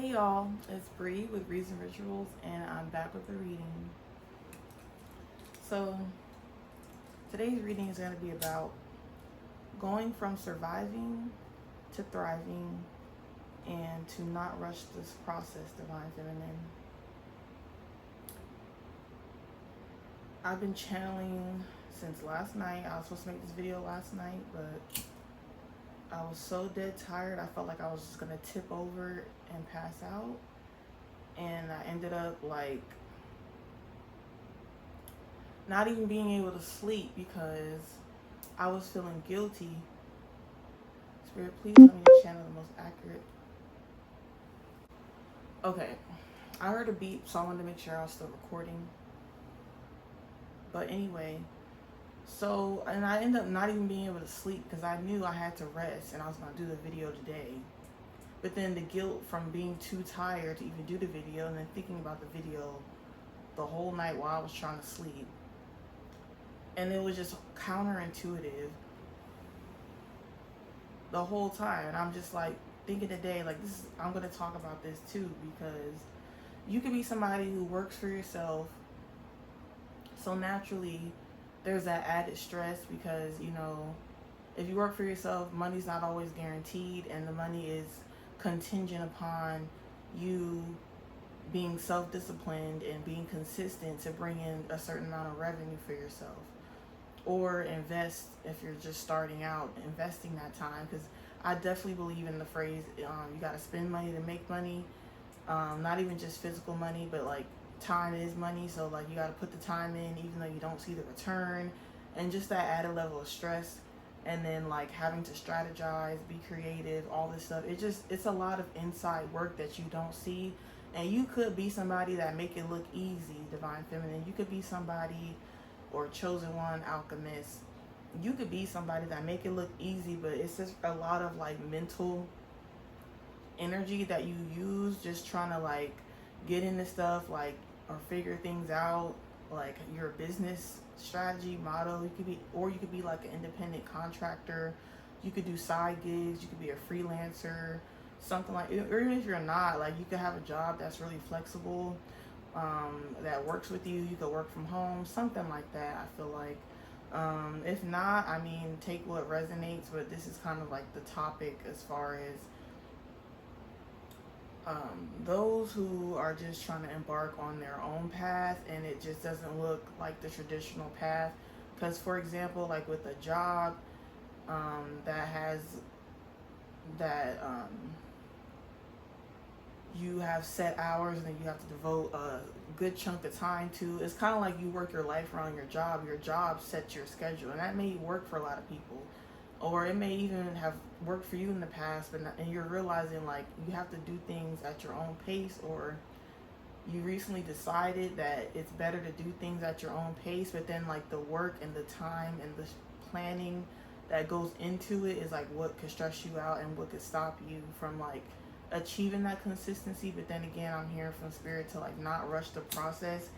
Hey y'all, it's Bree with Reason Rituals, and I'm back with the reading. So, today's reading is going to be about going from surviving to thriving and to not rush this process, Divine Feminine. I've been channeling since last night. I was supposed to make this video last night, but I was so dead tired. I felt like I was just going to tip over and pass out. And I ended up not even being able to sleep because I was feeling guilty. Spirit, please let me channel the most accurate. Okay, I heard a beep, so I wanted to make sure I was still recording. But anyway, and I ended up not even being able to sleep because I knew I had to rest and I was going to do the video today. But then the guilt from being too tired to even do the video, and then thinking about the video the whole night while I was trying to sleep. And it was just counterintuitive the whole time. And I'm just like thinking today, I'm going to talk about this too, because you could be somebody who works for yourself. So naturally, there's that added stress because, if you work for yourself, money's not always guaranteed, and the money is contingent upon you being self-disciplined and being consistent to bring in a certain amount of revenue for yourself. Or invest, if you're just starting out, investing that time, because I definitely believe in the phrase, you got to spend money to make money. Not even just physical money, but time is money. So you got to put the time in even though you don't see the return, and just that added level of stress. And then having to strategize, be creative, all this stuff. It's a lot of inside work that you don't see. And you could be somebody that make it look easy, Divine Feminine. You could be somebody, or chosen one, alchemist. You could be somebody that make it look easy, but it's just a lot of mental energy that you use just trying to get into stuff or figure things out, your business strategy model. You could be an independent contractor. You could do side gigs. You could be a freelancer, something or even if you're not, you could have a job that's really flexible, that works with you. You could work from home, something like that. I feel if not, take what resonates, but this is kind of the topic as far as those who are just trying to embark on their own path and it just doesn't look like the traditional path. Because for example, with a job that has that you have set hours and then you have to devote a good chunk of time to, it's kind of like you work your life around your job sets your schedule, and that may work for a lot of people, or it may even have worked for you in the past, and you're realizing you have to do things at your own pace, or you recently decided that it's better to do things at your own pace, but then the work and the time and the planning that goes into it is what could stress you out and what could stop you from achieving that consistency. But then again, I'm hearing from Spirit to not rush the process.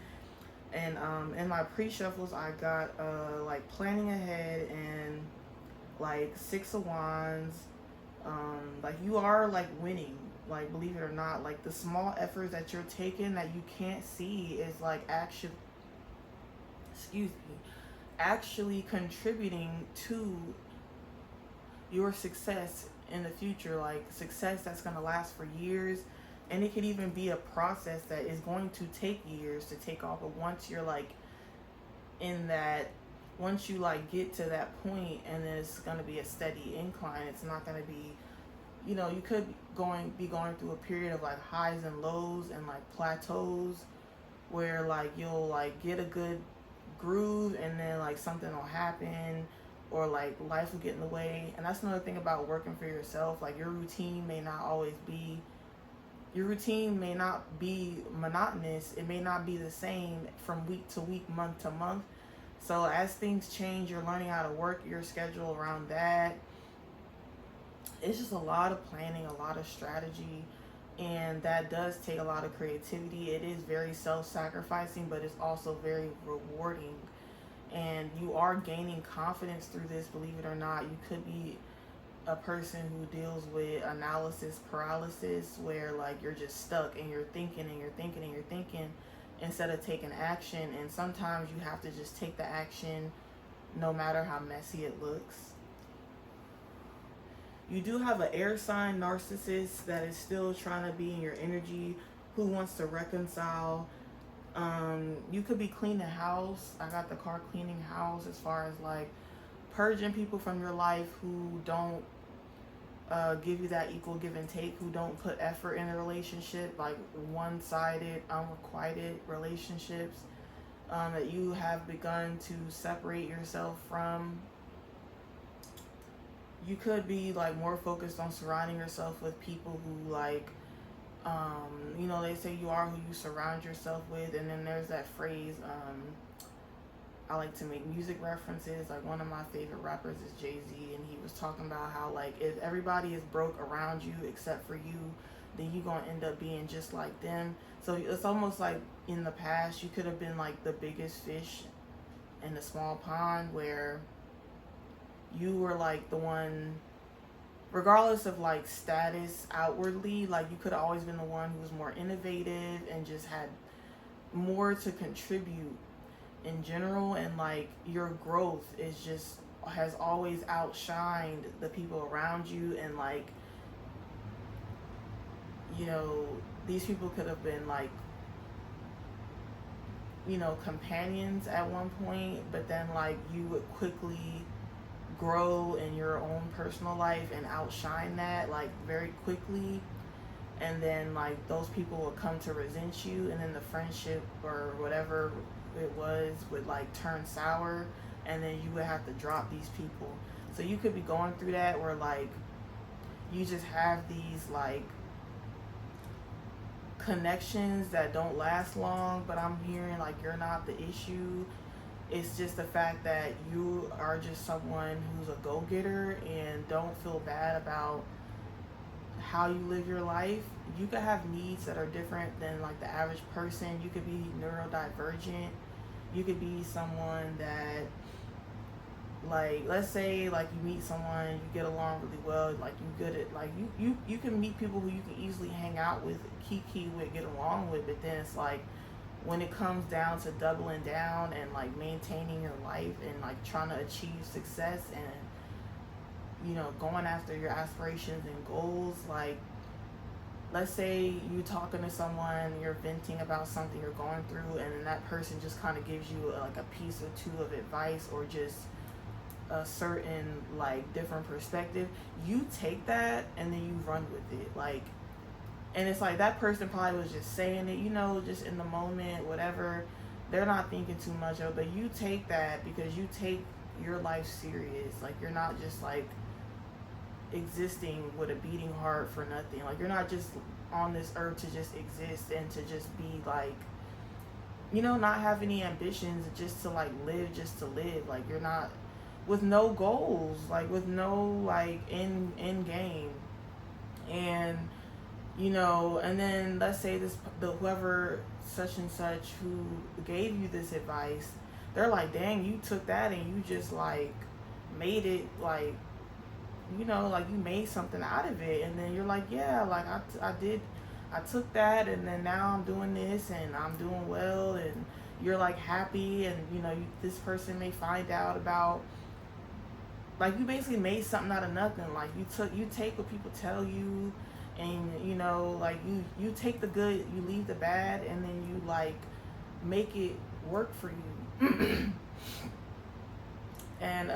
And in my pre-shuffles, I got planning ahead and Six of Wands. You are winning, believe it or not. The small efforts that you're taking that you can't see is actually contributing to your success in the future, success that's going to last for years. And it could even be a process that is going to take years to take off, but once you're once you get to that point, and then it's going to be a steady incline. It's not going to be, you could be going through a period of highs and lows and plateaus where you'll get a good groove, and then something will happen, or life will get in the way. And that's another thing about working for yourself. Your routine may not be monotonous. It may not be the same from week to week, month to month. So as things change, you're learning how to work your schedule around that. It's just a lot of planning, a lot of strategy, and that does take a lot of creativity. It is very self-sacrificing, but it's also very rewarding. And you are gaining confidence through this, believe it or not. You could be a person who deals with analysis paralysis, where like you're just stuck and you're thinking and you're thinking and you're thinking instead of taking action. And sometimes you have to just take the action no matter how messy it looks. You do have an air sign narcissist that is still trying to be in your energy, who wants to reconcile. You could be cleaning house. I got the card cleaning house, as far as like purging people from your life who don't give you that equal give and take, who don't put effort in a relationship, like one-sided, unrequited relationships that you have begun to separate yourself from. You could be like more focused on surrounding yourself with people who like, you know, they say you are who you surround yourself with. And then there's that phrase, I like to make music references. Like one of my favorite rappers is Jay-Z, and he was talking about how like if everybody is broke around you except for you, then you're gonna end up being just like them. So it's almost like in the past you could have been like the biggest fish in a small pond, where you were like the one, regardless of like status outwardly, like you could have always been the one who was more innovative and just had more to contribute in general. And like your growth is just has always outshined the people around you. And like, you know, these people could have been like, you know, companions at one point, but then like you would quickly grow in your own personal life and outshine that like very quickly. And then like those people will come to resent you, and then the friendship or whatever it was would like turn sour, and then you would have to drop these people. So you could be going through that, where like you just have these like connections that don't last long, but I'm hearing like you're not the issue. It's just the fact that you are just someone who's a go-getter and don't feel bad about how you live your life. You could have needs that are different than like the average person. You could be neurodivergent. You could be someone that, like, let's say like you meet someone, you get along really well, like you good at like you can meet people who you can easily hang out with, kiki with, get along with. But then it's like when it comes down to doubling down and like maintaining your life and like trying to achieve success and, you know, going after your aspirations and goals, like let's say you're talking to someone, you're venting about something you're going through, and then that person just kind of gives you like a piece or two of advice, or just a certain like different perspective. You take that and then you run with it, like, and it's like that person probably was just saying it, you know, just in the moment, whatever. They're not thinking too much of it, but you take that because you take your life serious. Like you're not just like existing with a beating heart for nothing. Like you're not just on this earth to just exist and to just be like, you know, not have any ambitions, just to like live just to live. Like you're not with no goals, like with no like end game. And you know, and then let's say whoever such and such who gave you this advice, they're like, dang, you took that and you just like made it like, you know, like you made something out of it. And then you're like, yeah, like I took that, and then now I'm doing this and I'm doing well, and you're like happy. And you know, this person may find out about, like, you basically made something out of nothing. Like you take what people tell you, and you know, like you take the good, you leave the bad, and then you like make it work for you. And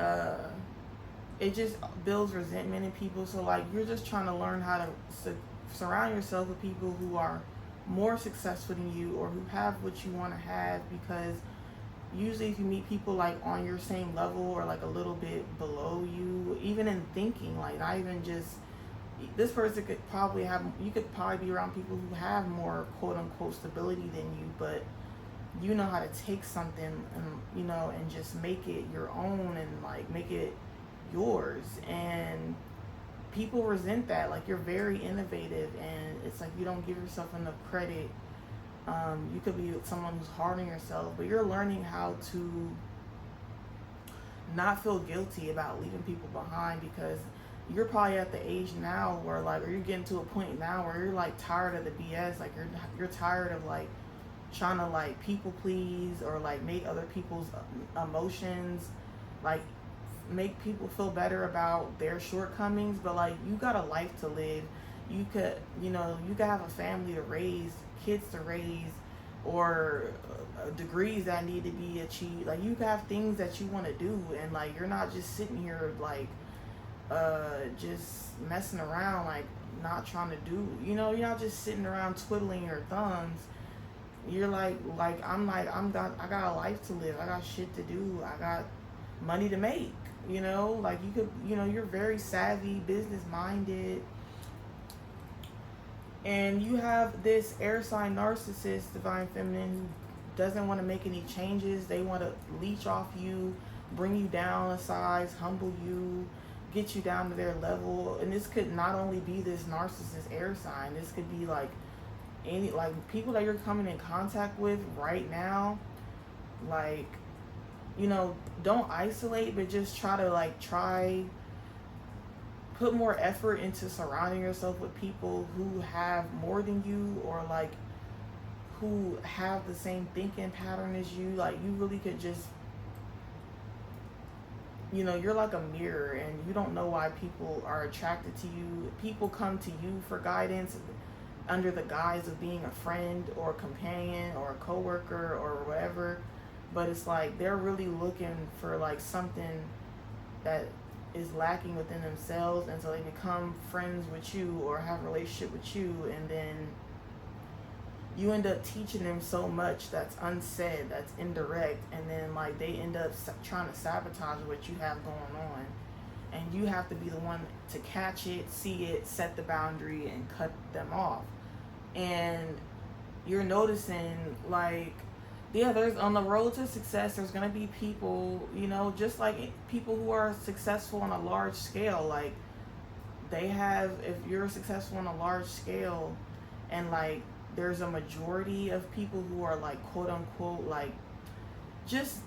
it just builds resentment in people. So like you're just trying to learn how to surround yourself with people who are more successful than you, or who have what you want to have. Because usually if you meet people like on your same level or like a little bit below you, even in thinking, like not even just this person could probably have, you could probably be around people who have more quote unquote stability than you, but you know how to take something and, you know, and just make it your own and like make it yours. And people resent that. Like you're very innovative, and it's like you don't give yourself enough credit. You could be someone who's hard on yourself, but you're learning how to not feel guilty about leaving people behind, because you're probably at the age now where like, or you're getting to a point now where you're like tired of the BS. Like you're tired of like trying to like people please or like make other people's emotions like make people feel better about their shortcomings. But like, you got a life to live. You could, you could have a family to raise, kids to raise, or degrees that need to be achieved. Like, you could have things that you want to do, and like, you're not just sitting here like just messing around, like not trying to do, you're not just sitting around twiddling your thumbs. You're I got a life to live. I got shit to do. I got money to make. Like, you could, you're very savvy, business minded, and you have this air sign narcissist, divine feminine, who doesn't want to make any changes. They want to leech off you, bring you down a size, humble you, get you down to their level. And this could not only be this narcissist air sign. This could be like any, like, people that you're coming in contact with right now. Like, don't isolate, but just try to put more effort into surrounding yourself with people who have more than you, or like who have the same thinking pattern as you. Like, you really could just, you're like a mirror, and you don't know why people are attracted to you. People come to you for guidance under the guise of being a friend or a companion or a coworker or whatever, but it's like they're really looking for like something that is lacking within themselves, and so they become friends with you or have a relationship with you, and then you end up teaching them so much that's unsaid, that's indirect, and then like they end up trying to sabotage what you have going on, and you have to be the one to catch it, see it, set the boundary, and cut them off. And you're noticing, like, yeah, there's, on the road to success, there's going to be people, just like people who are successful on a large scale. Like, they have, if you're successful on a large scale, and like there's a majority of people who are like, quote unquote, like just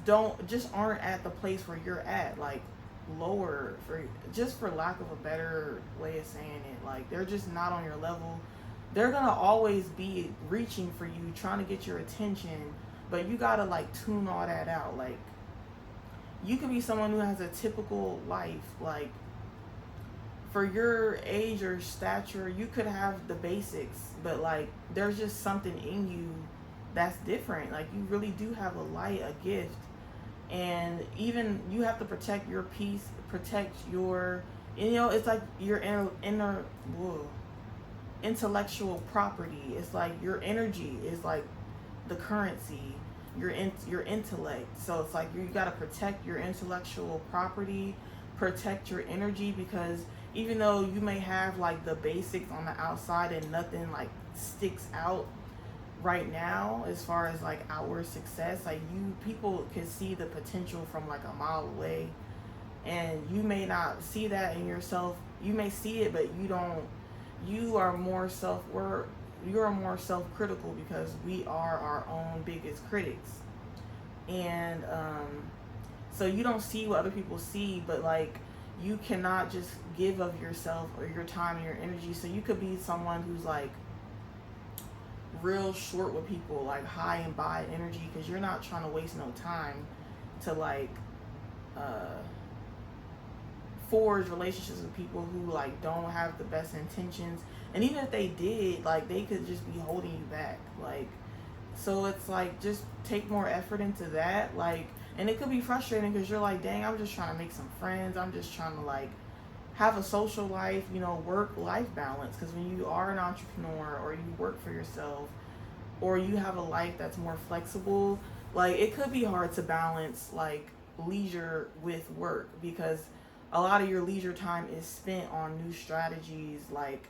aren't at the place where you're at, like lower, for lack of a better way of saying it, like they're just not on your level. They're gonna always be reaching for you, trying to get your attention, but you gotta like tune all that out. Like, you could be someone who has a typical life, like for your age or stature, you could have the basics, but like there's just something in you that's different. Like, you really do have a light, a gift, and even you have to protect your peace, protect your, it's like your inner intellectual property. It's like your energy is like the currency, your intellect. So it's like you got to protect your intellectual property, protect your energy, because even though you may have like the basics on the outside and nothing like sticks out right now as far as like outward success, like people can see the potential from like a mile away, and you may not see that in yourself. You may see it, but you are more self-critical, because we are our own biggest critics. And so you don't see what other people see, but like you cannot just give of yourself or your time and your energy. So you could be someone who's like real short with people, like high and by energy, because you're not trying to waste no time to like forge relationships with people who like don't have the best intentions. And even if they did, like they could just be holding you back. Like, so it's like, just take more effort into that. Like, and it could be frustrating because you're like, dang, I'm just trying to make some friends, I'm just trying to like have a social life, work-life balance. Because when you are an entrepreneur, or you work for yourself, or you have a life that's more flexible, like it could be hard to balance like leisure with work, because a lot of your leisure time is spent on new strategies, like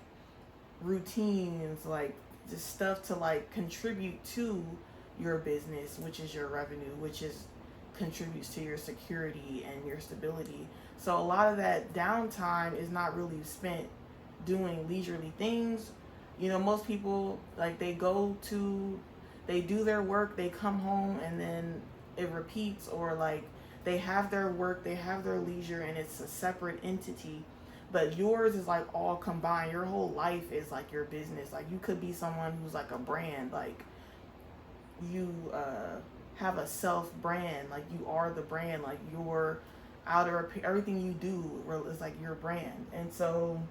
routines, like just stuff to like contribute to your business, which is your revenue, which is contributes to your security and your stability. So a lot of that downtime is not really spent doing leisurely things. Most people, like they do their work, they come home, and then it repeats, or like they have their work, they have their leisure, and it's a separate entity. but yours is like all combined. Your whole life is like your business. Like you could be someone who's like a brand, like you have a self brand, like you are the brand, like your outer, everything you do is like your brand. And so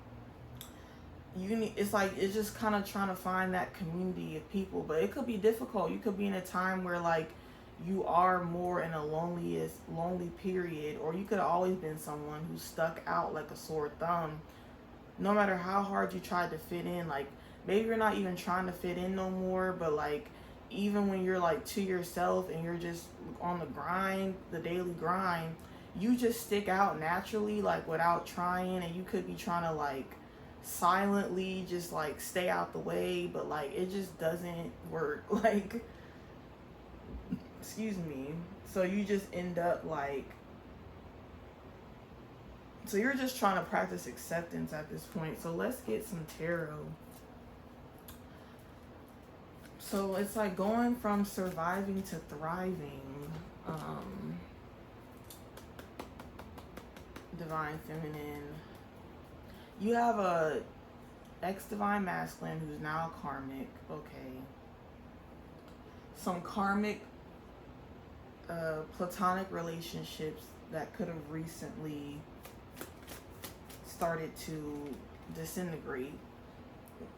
you need, it's like, it's just kind of trying to find that community of people, but it could be difficult. You could be in a time where like you are more in a lonely period, or you could have always been someone who stuck out like a sore thumb no matter how hard you tried to fit in. Like maybe you're not even trying to fit in no more, but like even when you're like to yourself and you're just on the grind, the daily grind, you just stick out naturally, like without trying. And you could be trying to like silently just like stay out the way, but like it just doesn't work. Like, excuse me. So you just end up like, so you're just trying to practice acceptance at this point. So let's get some tarot. So it's like going from surviving to thriving. Divine Feminine. You have a ex-divine masculine who's now karmic. Okay. Some karmic platonic relationships that could have recently started to disintegrate.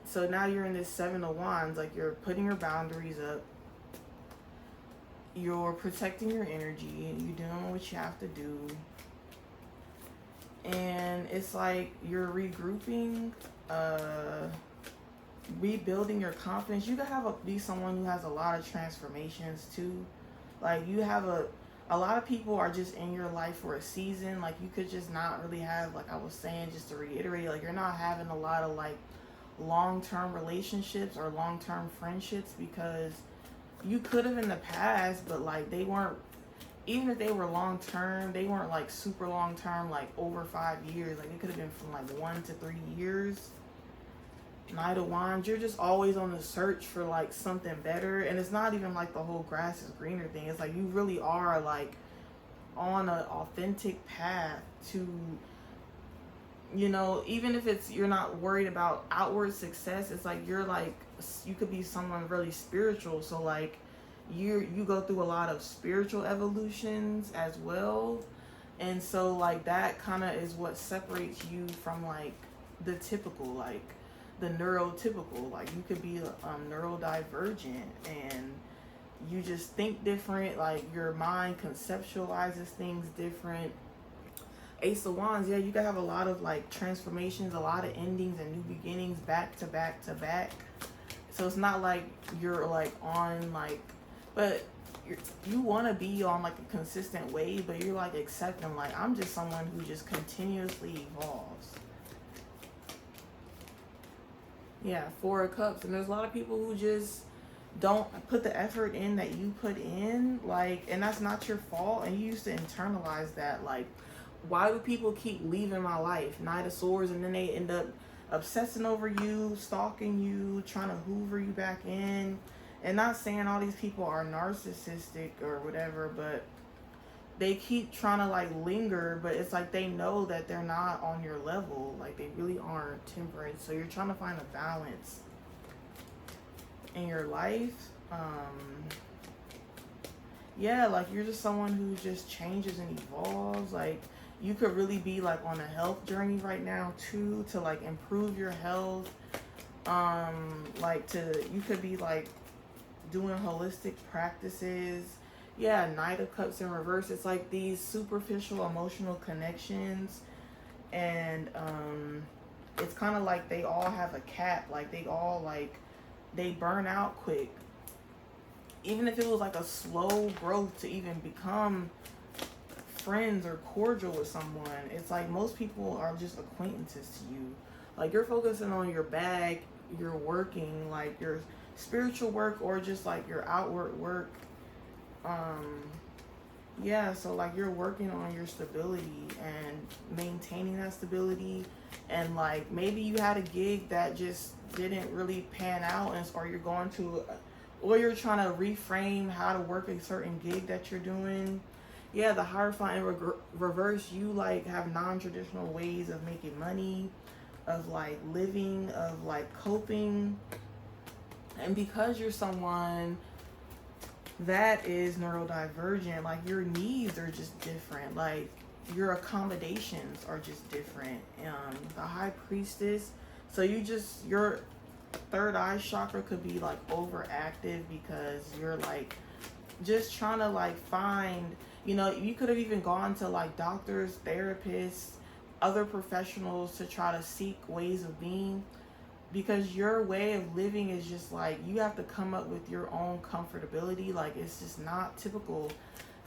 So now you're in this Seven of Wands, like you're putting your boundaries up, you're protecting your energy, you're doing what you have to do, and it's like you're regrouping, rebuilding your confidence. You could be someone who has a lot of transformations too. Like you have a lot of people are just in your life for a season. Like you could just not really have, like I was saying, just to reiterate, like you're not having a lot of like long-term relationships or long-term friendships, because you could have in the past, but like they weren't, even if they were long-term, they weren't like super long-term, like over 5 years. Like it could have been from like 1 to 3 years. Knight of Wands, you're just always on the search for like something better. And it's not even like the whole grass is greener thing. It's like you really are like on an authentic path to, you know, even if it's, you're not worried about outward success, it's like you're like, you could be someone really spiritual. So like you go through a lot of spiritual evolutions as well. And so like that kind of is what separates you from like the typical, like the neurotypical. Like you could be neurodivergent and you just think different, like your mind conceptualizes things different. Ace of Wands, yeah, you can have a lot of like transformations, a lot of endings and new beginnings back to back to back. So it's not like you're like on like, but you want to be on like a consistent way, but you're like accepting, like I'm just someone who just continuously evolves. Yeah, Four of Cups. And there's a lot of people who just don't put the effort in that you put in, like, and that's not your fault, and you used to internalize that. Like, why do people keep leaving my life? Knight of Swords, and then they end up obsessing over you, stalking you, trying to hoover you back in. And not saying all these people are narcissistic or whatever, but they keep trying to like linger, but it's like they know that they're not on your level. Like they really aren't. Temperance. So you're trying to find a balance in your life. Yeah, like you're just someone who just changes and evolves. Like you could really be like on a health journey right now too, to like improve your health. You could be like doing holistic practices. Yeah, Knight of Cups in reverse. It's like these superficial emotional connections, and it's kind of like they all have a cap. Like they all like, they burn out quick. Even if it was like a slow growth to even become friends or cordial with someone, it's like most people are just acquaintances to you. Like you're focusing on your bag, you're working, like your spiritual work or just like your outward work. Yeah, so like you're working on your stability and maintaining that stability, and like maybe you had a gig that just didn't really pan out, and or you're going to, or you're trying to reframe how to work a certain gig that you're doing, Yeah, the Hierophant in reverse, you like have non-traditional ways of making money, of like living, of like coping. And because you're someone that is neurodivergent, like your needs are just different. Like your accommodations are just different. The High Priestess, so your third eye chakra could be like overactive because you're like just trying to like find, you could have even gone to like doctors, therapists, other professionals to try to seek ways of being, because your way of living is just like you have to come up with your own comfortability. Like it's just not typical.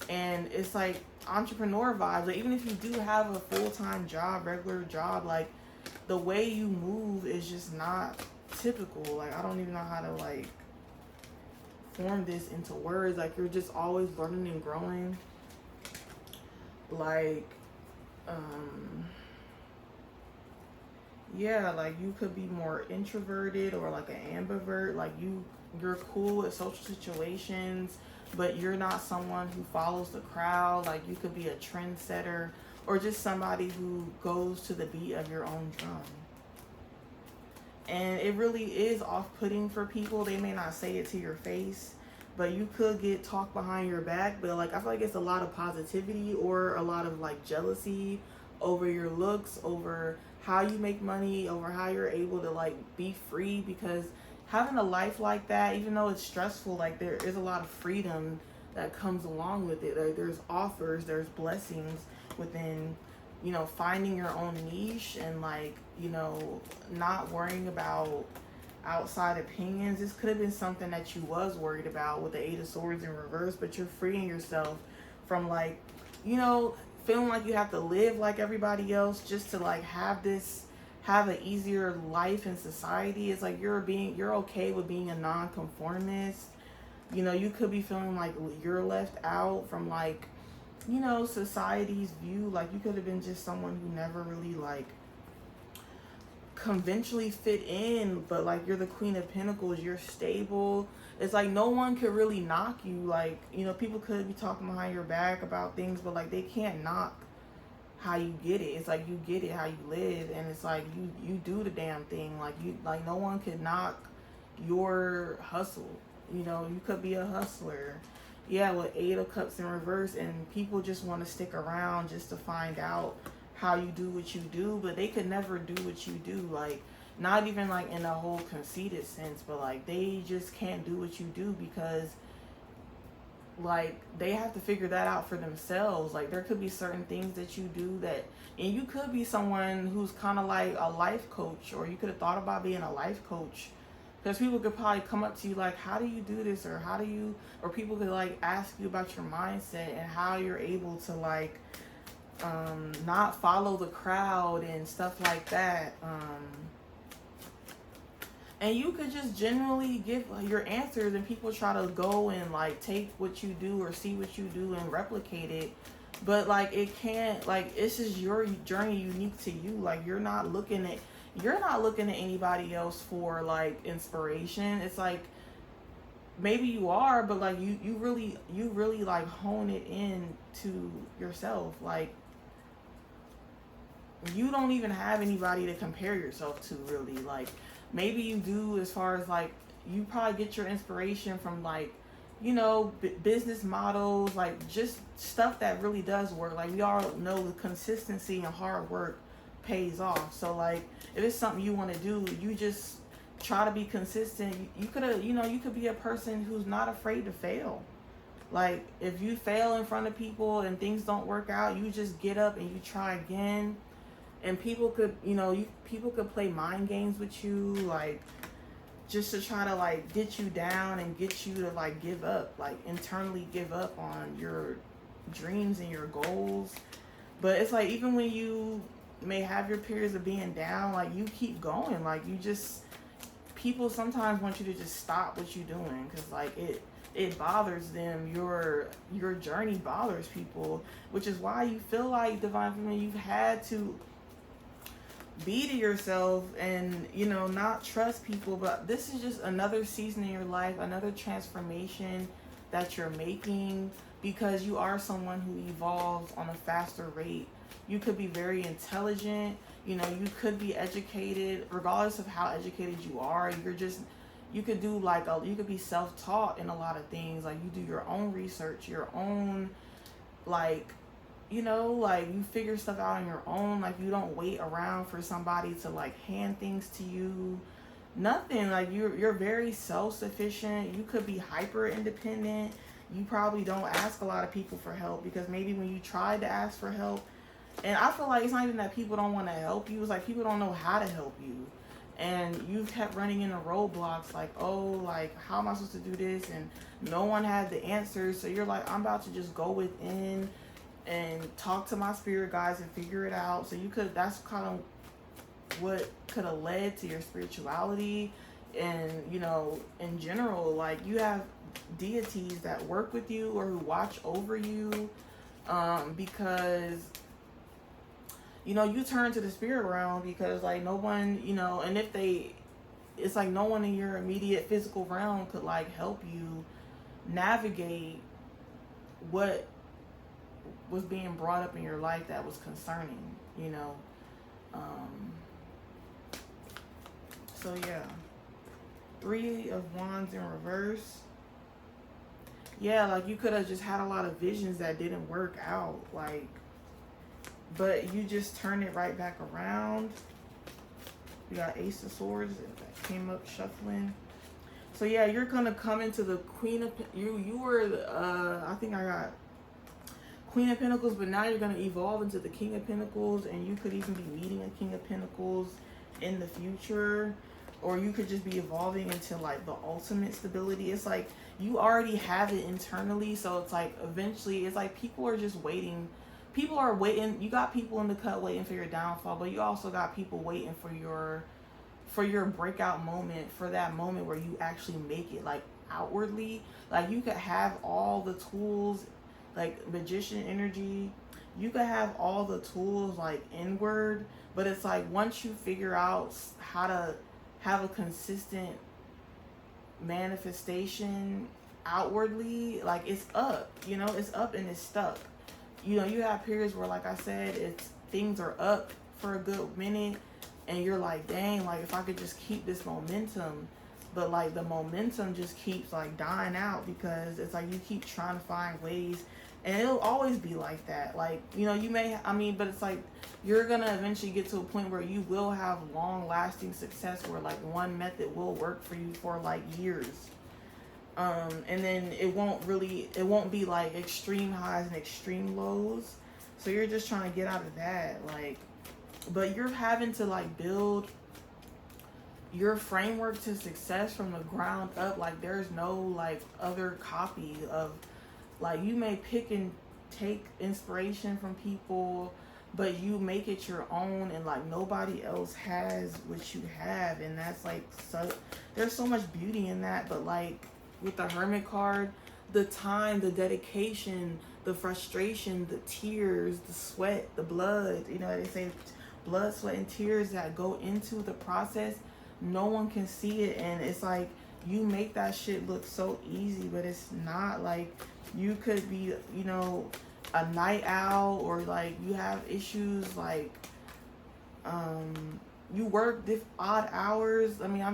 And it's like entrepreneur vibes. Like even if you do have a full-time job, regular job, like the way you move is just not typical. Like I don't even know how to like form this into words. Like you're just always learning and growing. Like yeah, like you could be more introverted or like an ambivert. Like you're cool at social situations, but you're not someone who follows the crowd. Like you could be a trendsetter or just somebody who goes to the beat of your own drum. And it really is off-putting for people. They may not say it to your face, but you could get talked behind your back. But like I feel like it's a lot of positivity or a lot of like jealousy over your looks, over how you make money, over how you're able to like be free. Because having a life like that, even though it's stressful, like there is a lot of freedom that comes along with it. Like there's offers, there's blessings within, finding your own niche and like, not worrying about outside opinions. This could have been something that you was worried about with the Eight of Swords in reverse, but you're freeing yourself from like, feeling like you have to live like everybody else just to like have an easier life in society. It's like you're okay with being a non-conformist. You could be feeling like you're left out from like, society's view. Like you could have been just someone who never really like conventionally fit in, but like you're the Queen of Pentacles, you're stable. It's like no one could really knock you. Like, people could be talking behind your back about things, but like they can't knock how you get it. It's like you get it how you live, and it's like you do the damn thing. Like no one could knock your hustle. You could be a hustler. Yeah, with Eight of Cups in reverse, and people just want to stick around just to find out how you do what you do, but they could never do what you do. Like not even like in a whole conceited sense, but like they just can't do what you do because like they have to figure that out for themselves. Like there could be certain things that you do that, and you could be someone who's kind of like a life coach, or you could have thought about being a life coach, because people could probably come up to you like, how do you do this, or people could like ask you about your mindset and how you're able to like not follow the crowd and stuff like that. And you could just generally give your answers, and people try to go and like take what you do or see what you do and replicate it, but like it can't. Like it's just your journey, unique to you. Like you're not looking at anybody else for like inspiration. It's like maybe you are, but like you really like hone it in to yourself. Like you don't even have anybody to compare yourself to, really. Like maybe you do, as far as like you probably get your inspiration from like business models, like just stuff that really does work. Like we all know the consistency and hard work pays off. So like if it's something you want to do, you just try to be consistent. You could be a person who's not afraid to fail. Like if you fail in front of people and things don't work out, you just get up and you try again. And people could, people could play mind games with you, like just to try to like get you down and get you to like give up, like internally give up on your dreams and your goals. But it's like even when you may have your periods of being down, like you keep going. Like people sometimes want you to just stop what you're doing, because like it bothers them. Your journey bothers people, which is why you feel like, Divine Feminine, you've had to be to yourself and not trust people. But this is just another season in your life, another transformation that you're making, because you are someone who evolves on a faster rate. You could be very intelligent, you know, you could be educated. Regardless of how educated you are, you could do like you could be self-taught in a lot of things. Like, you do your own research, your own, like, you know, like, you figure stuff out on your own. Like, you don't wait around for somebody to like hand things to you. Nothing. Like, you're very self-sufficient. You could be hyper independent. You probably don't ask a lot of people for help, because maybe when you tried to ask for help, and I feel like it's not even that people don't want to help you, it's like people don't know how to help you. And you kept running into roadblocks, like, oh, like, how am I supposed to do this? And no one had the answers. So you're like, I'm about to just go within and talk to my spirit guides and figure it out. So that's kind of what could have led to your spirituality. And, you know, in general, like, you have deities that work with you or who watch over you, because, you know, you turn to the spirit realm because, like, no one, you know, and it's like no one in your immediate physical realm could like help you navigate what was being brought up in your life that was concerning, you know. So yeah, 3 of Wands in reverse. Yeah, like, you could have just had a lot of visions that didn't work out, like, but you just turn it right back around. We got Ace of Swords that came up shuffling. So yeah, you're gonna come into the Queen of you were I think I got Queen of Pentacles, but now you're gonna evolve into the King of Pentacles, and you could even be meeting a King of Pentacles in the future, or you could just be evolving into like the ultimate stability. It's like you already have it internally, so it's like eventually it's like people are just waiting. People are waiting. You got people in the cut waiting for your downfall, but you also got people waiting for your breakout moment, for that moment where you actually make it, like, outwardly. Like, you could have all the tools, like magician energy. You could have all the tools like inward, but it's like once you figure out how to have a consistent manifestation outwardly, like, it's up, you know, it's up and it's stuck. You know, you have periods where, like I said, things are up for a good minute, and you're like, dang, like, if I could just keep this momentum. But like, the momentum just keeps like dying out, because it's like you keep trying to find ways, and it'll always be like that. Like, you know, but it's like you're gonna eventually get to a point where you will have long lasting success, where like one method will work for you for like years. And then it won't be like extreme highs and extreme lows. So you're just trying to get out of that, like, but you're having to like build your framework to success from the ground up. Like, there's no like other copy of, like, you may pick and take inspiration from people, but you make it your own, and like nobody else has what you have. And that's like, so there's so much beauty in that. But like with the Hermit card, the time, the dedication, the frustration, the tears, the sweat, the blood, you know, they say blood, sweat, and tears that go into the process, no one can see it. And it's like, you make that shit look so easy, but it's not. Like, you could be, you know, a night owl, or like you have issues, like you work odd hours. I mean,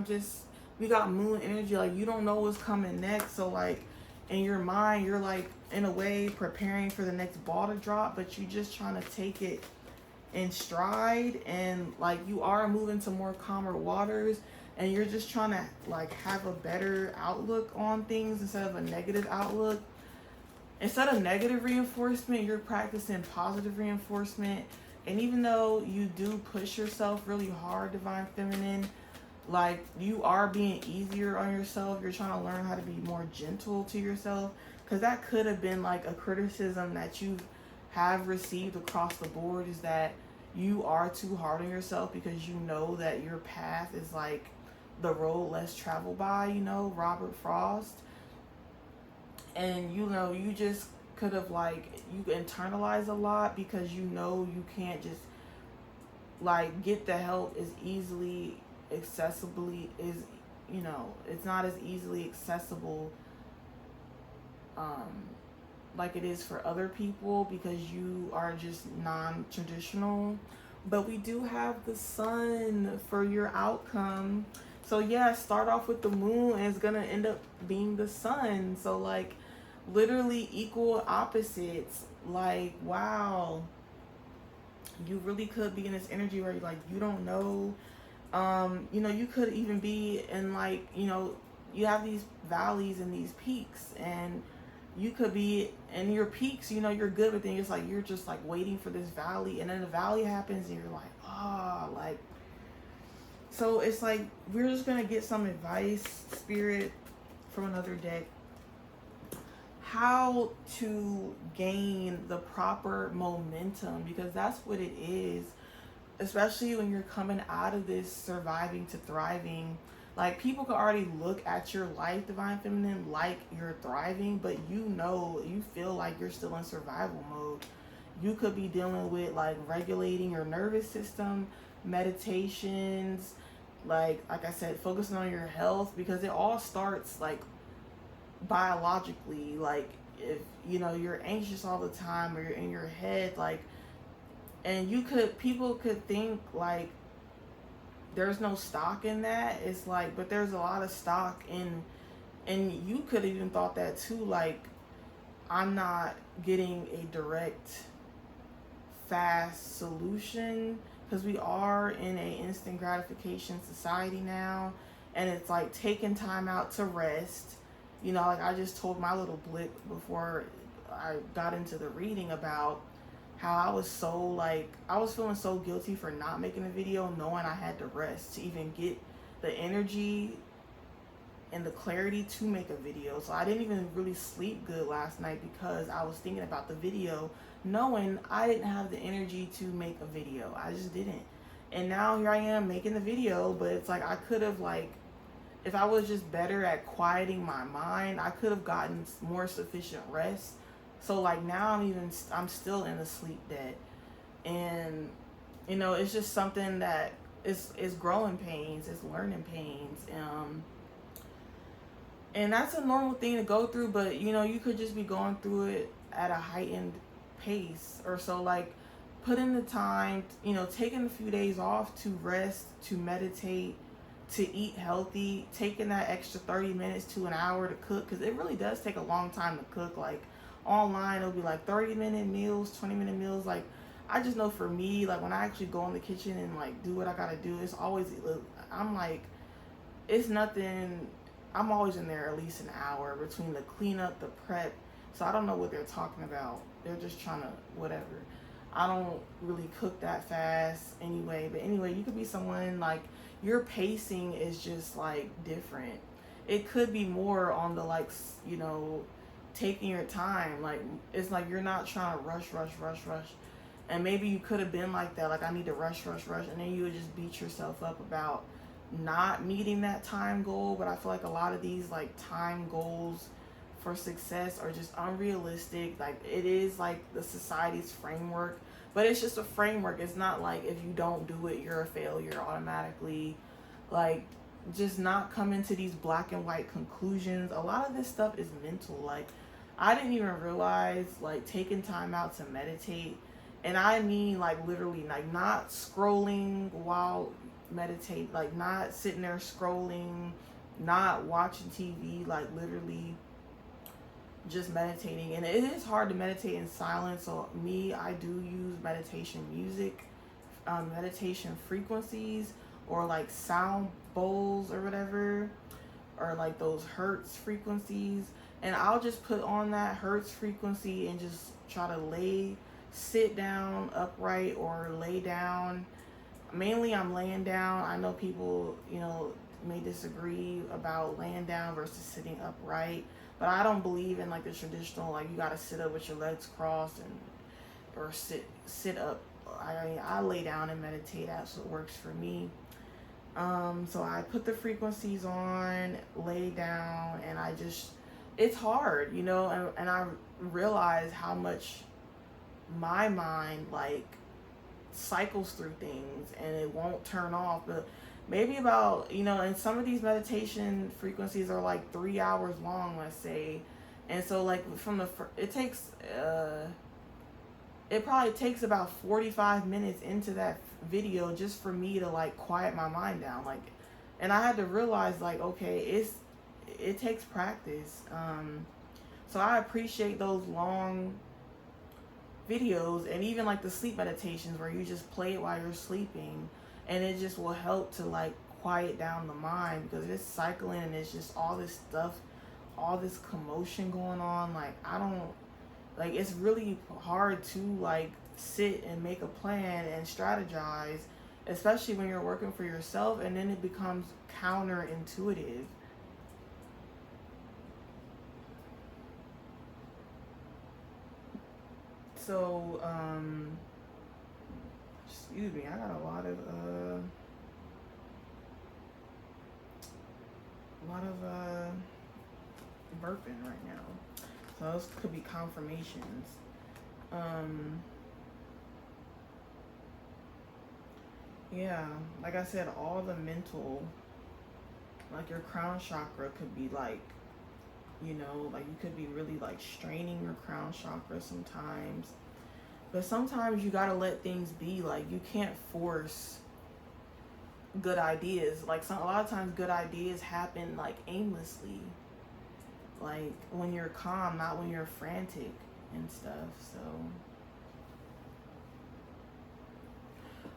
we got moon energy, like, you don't know what's coming next. So like, in your mind, you're like, in a way, preparing for the next ball to drop, but you just trying to take it in stride. And like, you are moving to more calmer waters, and you're just trying to like have a better outlook on things instead of a negative outlook. Instead of negative reinforcement, you're practicing positive reinforcement. And even though you do push yourself really hard, Divine Feminine, like, you are being easier on yourself. You're trying to learn how to be more gentle to yourself, because that could have been like a criticism that you have received across the board, is that you are too hard on yourself, because you know that your path is like the road less traveled by, you know, Robert Frost. And you know, you just could have like, you internalize a lot, because you know you can't just like get the help as easily accessibly, is, you know, it's not as easily accessible like it is for other people because you are just non-traditional. But we do have the sun for your outcome. So yeah, start off with the moon and it's gonna end up being the sun. So like literally equal opposites. Like wow, you really could be in this energy where you like you don't know. You know, you could even be in like, you know, you have these valleys and these peaks, and you could be in your peaks, you know, you're good, but then it's like you're just like waiting for this valley, and then the valley happens and you're like, oh, like, so it's like we're just gonna get some advice, spirit, from another deck, how to gain the proper momentum, because that's what it is, especially when you're coming out of this surviving to thriving. Like people could already look at your life, divine feminine, like you're thriving, but you know, you feel like you're still in survival mode. You could be dealing with like regulating your nervous system, meditations, like I said, focusing on your health, because it all starts like biologically. Like if you know you're anxious all the time or you're in your head, like, and you could, people could think like there's no stock in that. It's like, but there's a lot of stock in, and you could have even thought that too, like I'm not getting a direct fast solution, because we are in a instant gratification society now, and it's like taking time out to rest. You know, like I just told my little blip before I got into the reading about how I was so like, I was feeling so guilty for not making a video, knowing I had to rest to even get the energy and the clarity to make a video. So I didn't even really sleep good last night because I was thinking about the video, knowing I didn't have the energy to make a video. I just didn't. And now here I am making the video, but it's like I could have, like, if I was just better at quieting my mind, I could have gotten more sufficient rest. So like now I'm still in a sleep debt, and you know, it's just something that is growing pains, it's learning pains, and that's a normal thing to go through. But you know, you could just be going through it at a heightened pace, or so. Like put in the time, you know, taking a few days off to rest, to meditate, to eat healthy, taking that extra 30 minutes to an hour to cook, because it really does take a long time to cook. Like online it'll be like 30-minute meals, 20-minute meals. Like I just know for me, like when I actually go in the kitchen and like do what I gotta do, it's always, I'm like, it's nothing, I'm always in there at least an hour between the cleanup, the prep. So I don't know what they're talking about. They're just trying to whatever. I don't really cook that fast anyway. But anyway, you could be someone like your pacing is just like different. It could be more on the like, you know, taking your time. Like it's like you're not trying to rush. And maybe you could have been like that, like I need to rush, and then you would just beat yourself up about not meeting that time goal. But I feel like a lot of these like time goals for success are just unrealistic. Like it is like the society's framework, but it's just a framework. It's not like if you don't do it, you're a failure automatically. Like just not coming to these black and white conclusions. A lot of this stuff is mental. Like I didn't even realize like taking time out to meditate, and I mean like literally like not scrolling while meditate, like not sitting there scrolling, not watching TV, like literally just meditating. And it is hard to meditate in silence. So me, I do use meditation music, meditation frequencies, or like sound bowls or whatever, or like those hertz frequencies. And I'll just put on that hertz frequency and just try to sit down upright or lay down. Mainly I'm laying down. I know people, you know, may disagree about laying down versus sitting upright, but I don't believe in like the traditional, like you gotta sit up with your legs crossed and or sit up. I lay down and meditate. That's what works for me. So I put the frequencies on, lay down, and I just, it's hard, you know, and I realize how much my mind like cycles through things and it won't turn off. But maybe about, you know, and some of these meditation frequencies are like 3 hours long, let's say, And so like it takes it probably takes about 45 minutes into that video just for me to like quiet my mind down, like, and I had to realize like, okay, it takes practice. So I appreciate those long videos, and even like the sleep meditations where you just play it while you're sleeping, and it just will help to like quiet down the mind, because it's cycling and it's just all this stuff, all this commotion going on. Like, I don't like, it's really hard to like sit and make a plan and strategize, especially when you're working for yourself, and then it becomes counterintuitive. So excuse me, I got a lot of burping right now, so those could be confirmations. Yeah, like I said, all the mental, like your crown chakra could be like, you know, like you could be really like straining your crown chakra sometimes. But sometimes you gotta let things be. Like, you can't force good ideas. Like, a lot of times good ideas happen like aimlessly, like when you're calm, not when you're frantic and stuff. So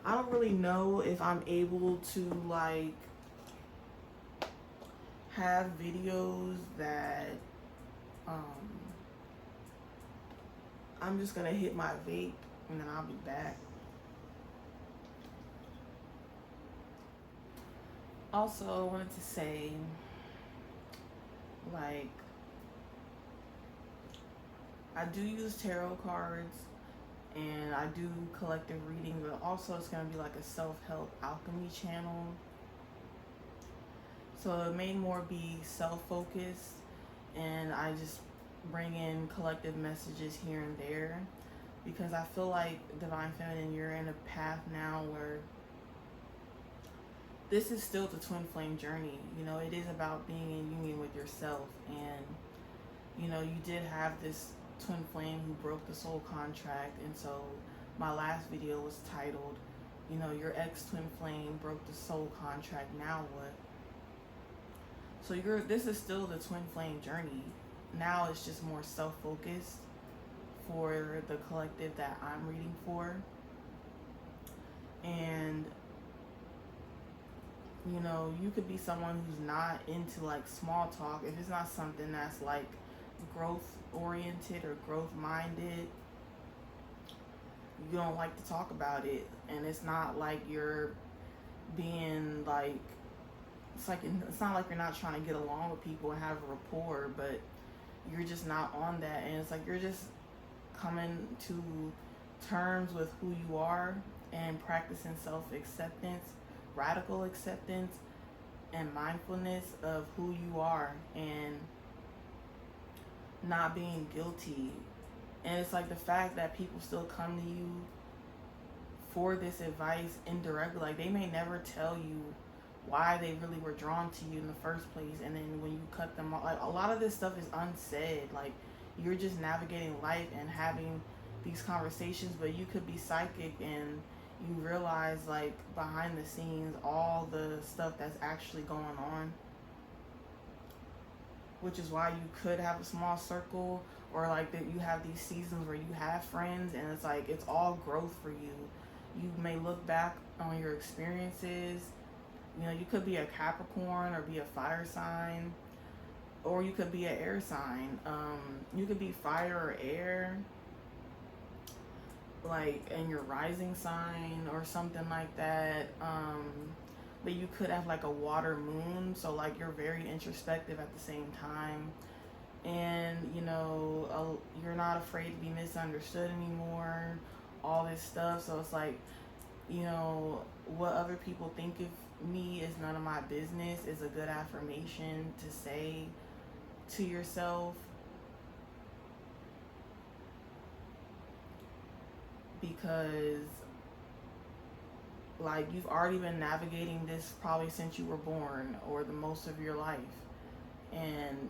I don't really know if I'm able to like have videos that I'm just gonna hit my vape and then I'll be back. Also, I wanted to say, like, I do use tarot cards and I do collective reading, but also it's gonna be like a self-help alchemy channel. So it may more be self-focused, and I just bring in collective messages here and there, because I feel like Divine Feminine, you're in a path now where this is still the twin flame journey. You know, it is about being in union with yourself, and you know, you did have this twin flame who broke the soul contract, and so my last video was titled, you know, your ex twin flame broke the soul contract, now what? So this is still the twin flame journey. Now it's just more self-focused for the collective that I'm reading for. And you know, you could be someone who's not into like small talk. If it's not something that's like growth oriented or growth minded, you don't like to talk about it. And it's not like you're being like, it's not like you're not trying to get along with people and have a rapport, but you're just not on that. And it's like you're just coming to terms with who you are and practicing self-acceptance, radical acceptance, and mindfulness of who you are, and not being guilty. And it's like the fact that people still come to you for this advice indirectly, like they may never tell you why they really were drawn to you in the first place, and then when you cut them off, like a lot of this stuff is unsaid. Like, you're just navigating life and having these conversations, but you could be psychic and you realize like behind the scenes all the stuff that's actually going on, which is why you could have a small circle, or like that you have these seasons where you have friends, and it's like it's all growth for you. You may look back on your experiences. You know, you could be a Capricorn or be a fire sign, or you could be an air sign. You could be fire or air, like in your rising sign or something like that. But you could have like a water moon, so like you're very introspective at the same time, and you know, you're not afraid to be misunderstood anymore, all this stuff. So it's like, you know, what other people think of me is none of my business is a good affirmation to say to yourself, because like you've already been navigating this probably since you were born or the most of your life, and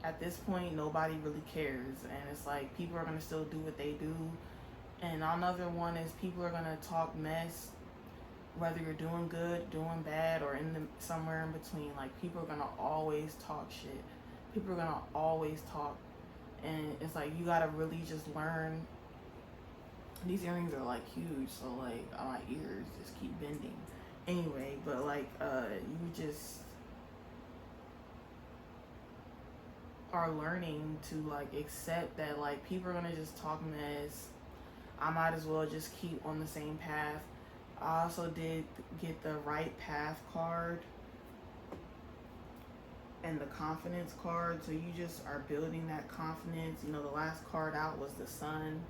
at this point nobody really cares, and it's like people are gonna still do what they do. And another one is people are gonna talk mess, whether you're doing good, doing bad, or in the somewhere in between. Like people are gonna always talk shit. People are gonna always talk, and it's like you gotta really just learn. These earrings are like huge, so like my ears just keep bending. Anyway, but like you just are learning to like accept that like people are gonna just talk mess. I might as well just keep on the same path. I also did get the right path card and the confidence card, so you just are building that confidence. You know, the last card out was the sun.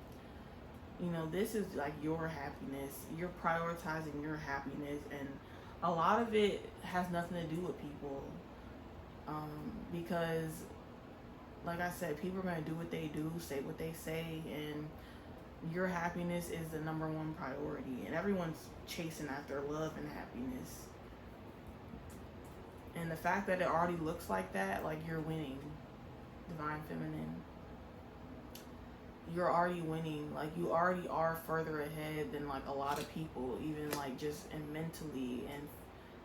You know, this is like your happiness. You're prioritizing your happiness, and a lot of it has nothing to do with people, because like I said, people are going to do what they do, say what they say, and your happiness is the number one priority. And everyone's chasing after love and happiness. And the fact that it already looks like that, like you're winning, Divine Feminine. You're already winning. Like you already are further ahead than like a lot of people, even like just in mentally and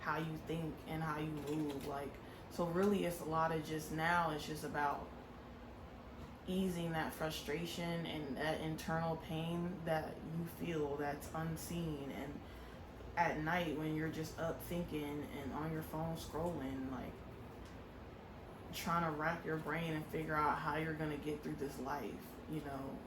how you think and how you move. Like, so really it's a lot of just now it's just about easing that frustration and that internal pain that you feel that's unseen. And at night when you're just up thinking and on your phone scrolling, like trying to rack your brain and figure out how you're going to get through this life, you know.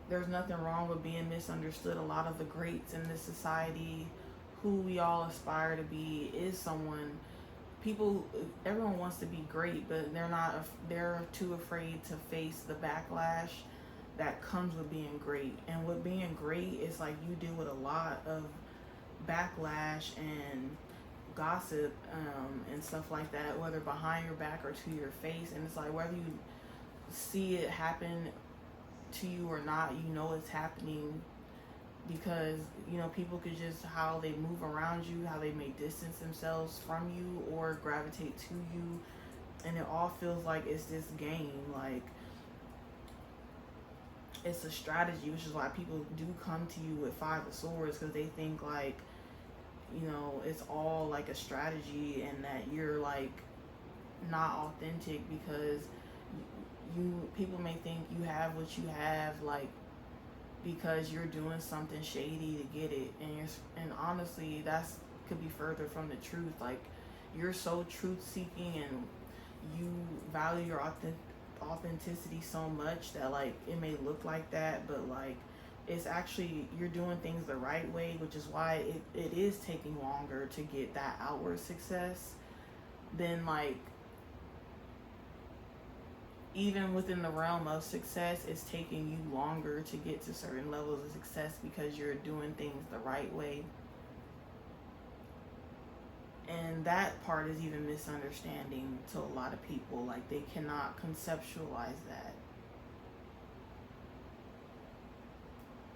There's nothing wrong with being misunderstood. A lot of the greats in this society, who we all aspire to be, is someone everyone wants to be great, but they're too afraid to face the backlash that comes with being great. And with being great, it's like you deal with a lot of backlash and gossip, and stuff like that, whether behind your back or to your face. And it's like whether you see it happen to you or not, you know it's happening, because you know people could just, how they move around you, how they may distance themselves from you or gravitate to you, and it all feels like it's this game, like it's a strategy, which is why people do come to you with Five of Swords, because they think like, you know, it's all like a strategy and that you're like not authentic, because people may think you have what you have, like because you're doing something shady to get it, and honestly that's could be further from the truth. Like you're so truth seeking and you value your authenticity so much that like it may look like that, but like it's actually you're doing things the right way, which is why it is taking longer to get that outward success than like even within the realm of success. It's taking you longer to get to certain levels of success because you're doing things the right way. And that part is even misunderstanding to a lot of people. Like they cannot conceptualize that.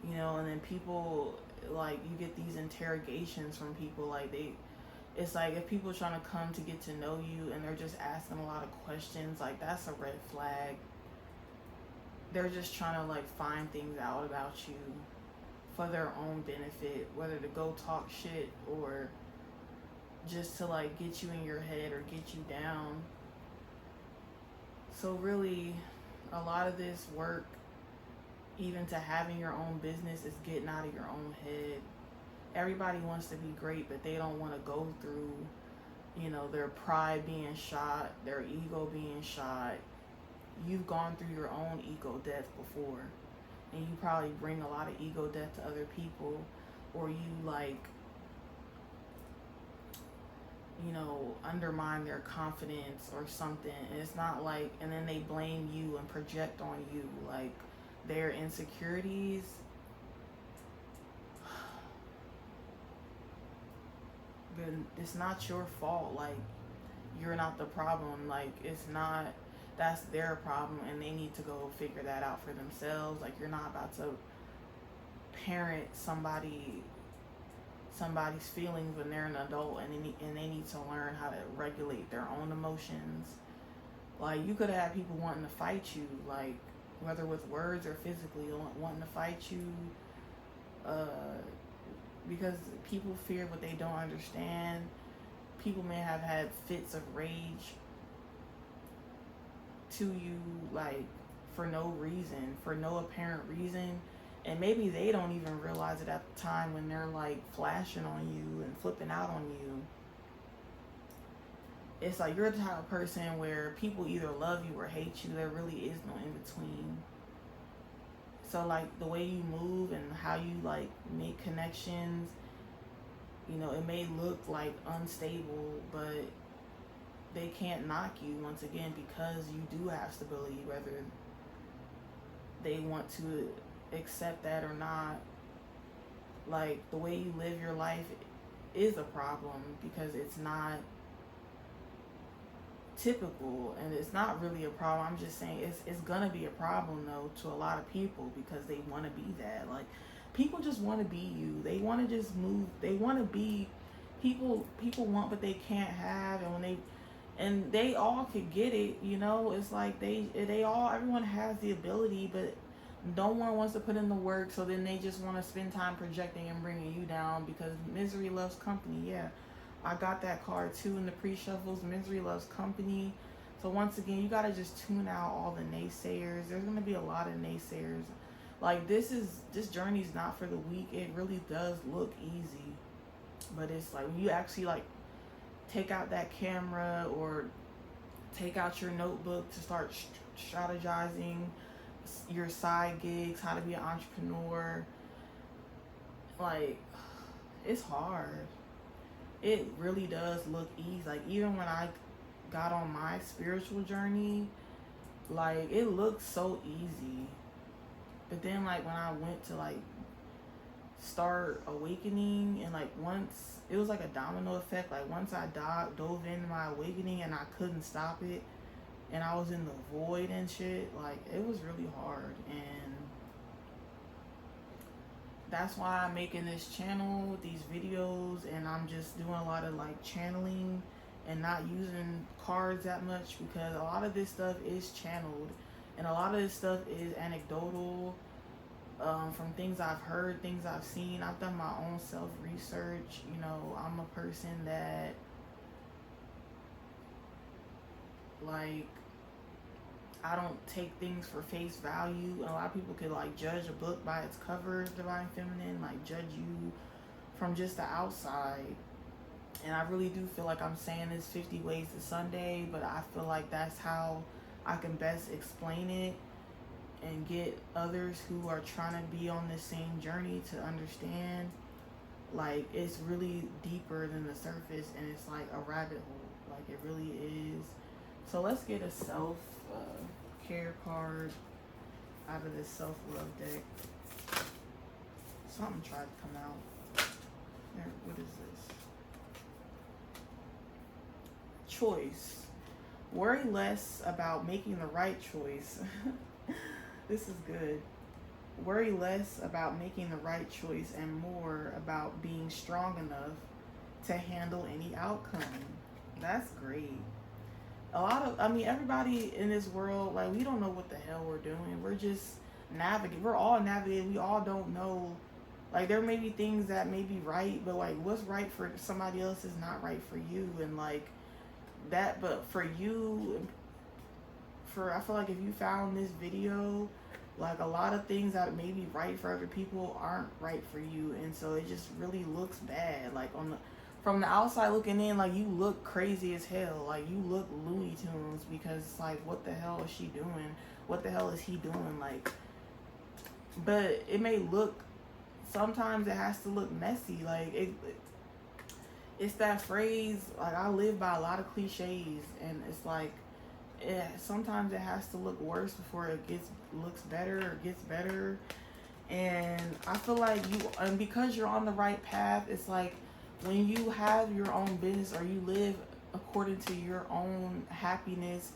You know, and then people, like you get these interrogations from people, like it's like if people are trying to come to get to know you and they're just asking a lot of questions, like that's a red flag. They're just trying to like find things out about you for their own benefit, whether to go talk shit or just to like get you in your head or get you down. So really a lot of this work, even to having your own business, is getting out of your own head. Everybody wants to be great, but they don't want to go through, you know, their pride being shot, their ego being shot. You've gone through your own ego death before, and you probably bring a lot of ego death to other people, or you like, you know, undermine their confidence or something. And it's not like, and then they blame you and project on you like their insecurities. But it's not your fault. Like you're not the problem. Like it's not, that's their problem and they need to go figure that out for themselves. Like you're not about to parent somebody somebody's feelings when they're an adult, and they need to learn how to regulate their own emotions. Like, you could have people wanting to fight you, like, whether with words or physically, wanting to fight you, because people fear what they don't understand. People may have had fits of rage to you, like, for no reason, for no apparent reason. And maybe they don't even realize it at the time when they're, like, flashing on you and flipping out on you. It's like you're the type of person where people either love you or hate you. There really is no in between. So, like, the way you move and how you, like, make connections, you know, it may look, like, unstable, but they can't knock you, once again, because you do have stability, whether they want to accept that or not. Like, the way you live your life is a problem because it's not typical, and it's not really a problem. I'm just saying it's gonna be a problem though to a lot of people because they want to be that. Like, people just want to be you. They want to just move. They want to be people want what they can't have, and they all could get it, you know. It's like everyone has the ability, but no one wants to put in the work, so then they just want to spend time projecting and bringing you down because misery loves company. Yeah, I got that card too in the pre-shuffles. Misery loves company. So once again, you got to just tune out all the naysayers. There's going to be a lot of naysayers. Like, this journey's not for the weak. It really does look easy, but it's like when you actually, like, take out that camera or take out your notebook to start strategizing your side gigs, how to be an entrepreneur. Like, it's hard. It really does look easy. Like, even when I got on my spiritual journey, like, it looked so easy. But then, like, when I went to, like, start awakening, and, like, once, it was like a domino effect. Like, once I dove into my awakening and I couldn't stop it, and I was in the void and shit, like, it was really hard. And that's why I'm making this channel with these videos, and I'm just doing a lot of, like, channeling and not using cards that much, because a lot of this stuff is channeled and a lot of this stuff is anecdotal, from things I've heard, things I've seen. I've done my own self-research. You know, I'm a person that, like, I don't take things for face value. A lot of people could, like, judge a book by its cover, Divine Feminine, like, judge you from just the outside. And I really do feel like I'm saying this 50 ways to Sunday, but I feel like that's how I can best explain it and get others who are trying to be on this same journey to understand. Like, it's really deeper than the surface, and it's like a rabbit hole. Like, it really is. So let's get a self-care card out of this self-love deck. Something tried to come out. There, what is this? Choice. Worry less about making the right choice. This is good. Worry less about making the right choice and more about being strong enough to handle any outcome. That's great. Everybody in this world, like, we don't know what the hell we're doing. We're just navigating. We're all navigating. We all don't know. Like, there may be things that may be right, but, like, what's right for somebody else is not right for you. And, like, that, but for you, I feel like if you found this video, like, a lot of things that may be right for other people aren't right for you, and so it just really looks bad. Like, from the outside looking in, like, you look crazy as hell. Like, you look Looney Tunes, because it's like, what the hell is she doing? What the hell is he doing? Like, but it may look, sometimes it has to look messy. Like, it's that phrase, like, I live by a lot of cliches, and it's like, sometimes it has to look worse before it looks better or gets better. And I feel like and because you're on the right path, it's like when you have your own business or you live according to your own happiness,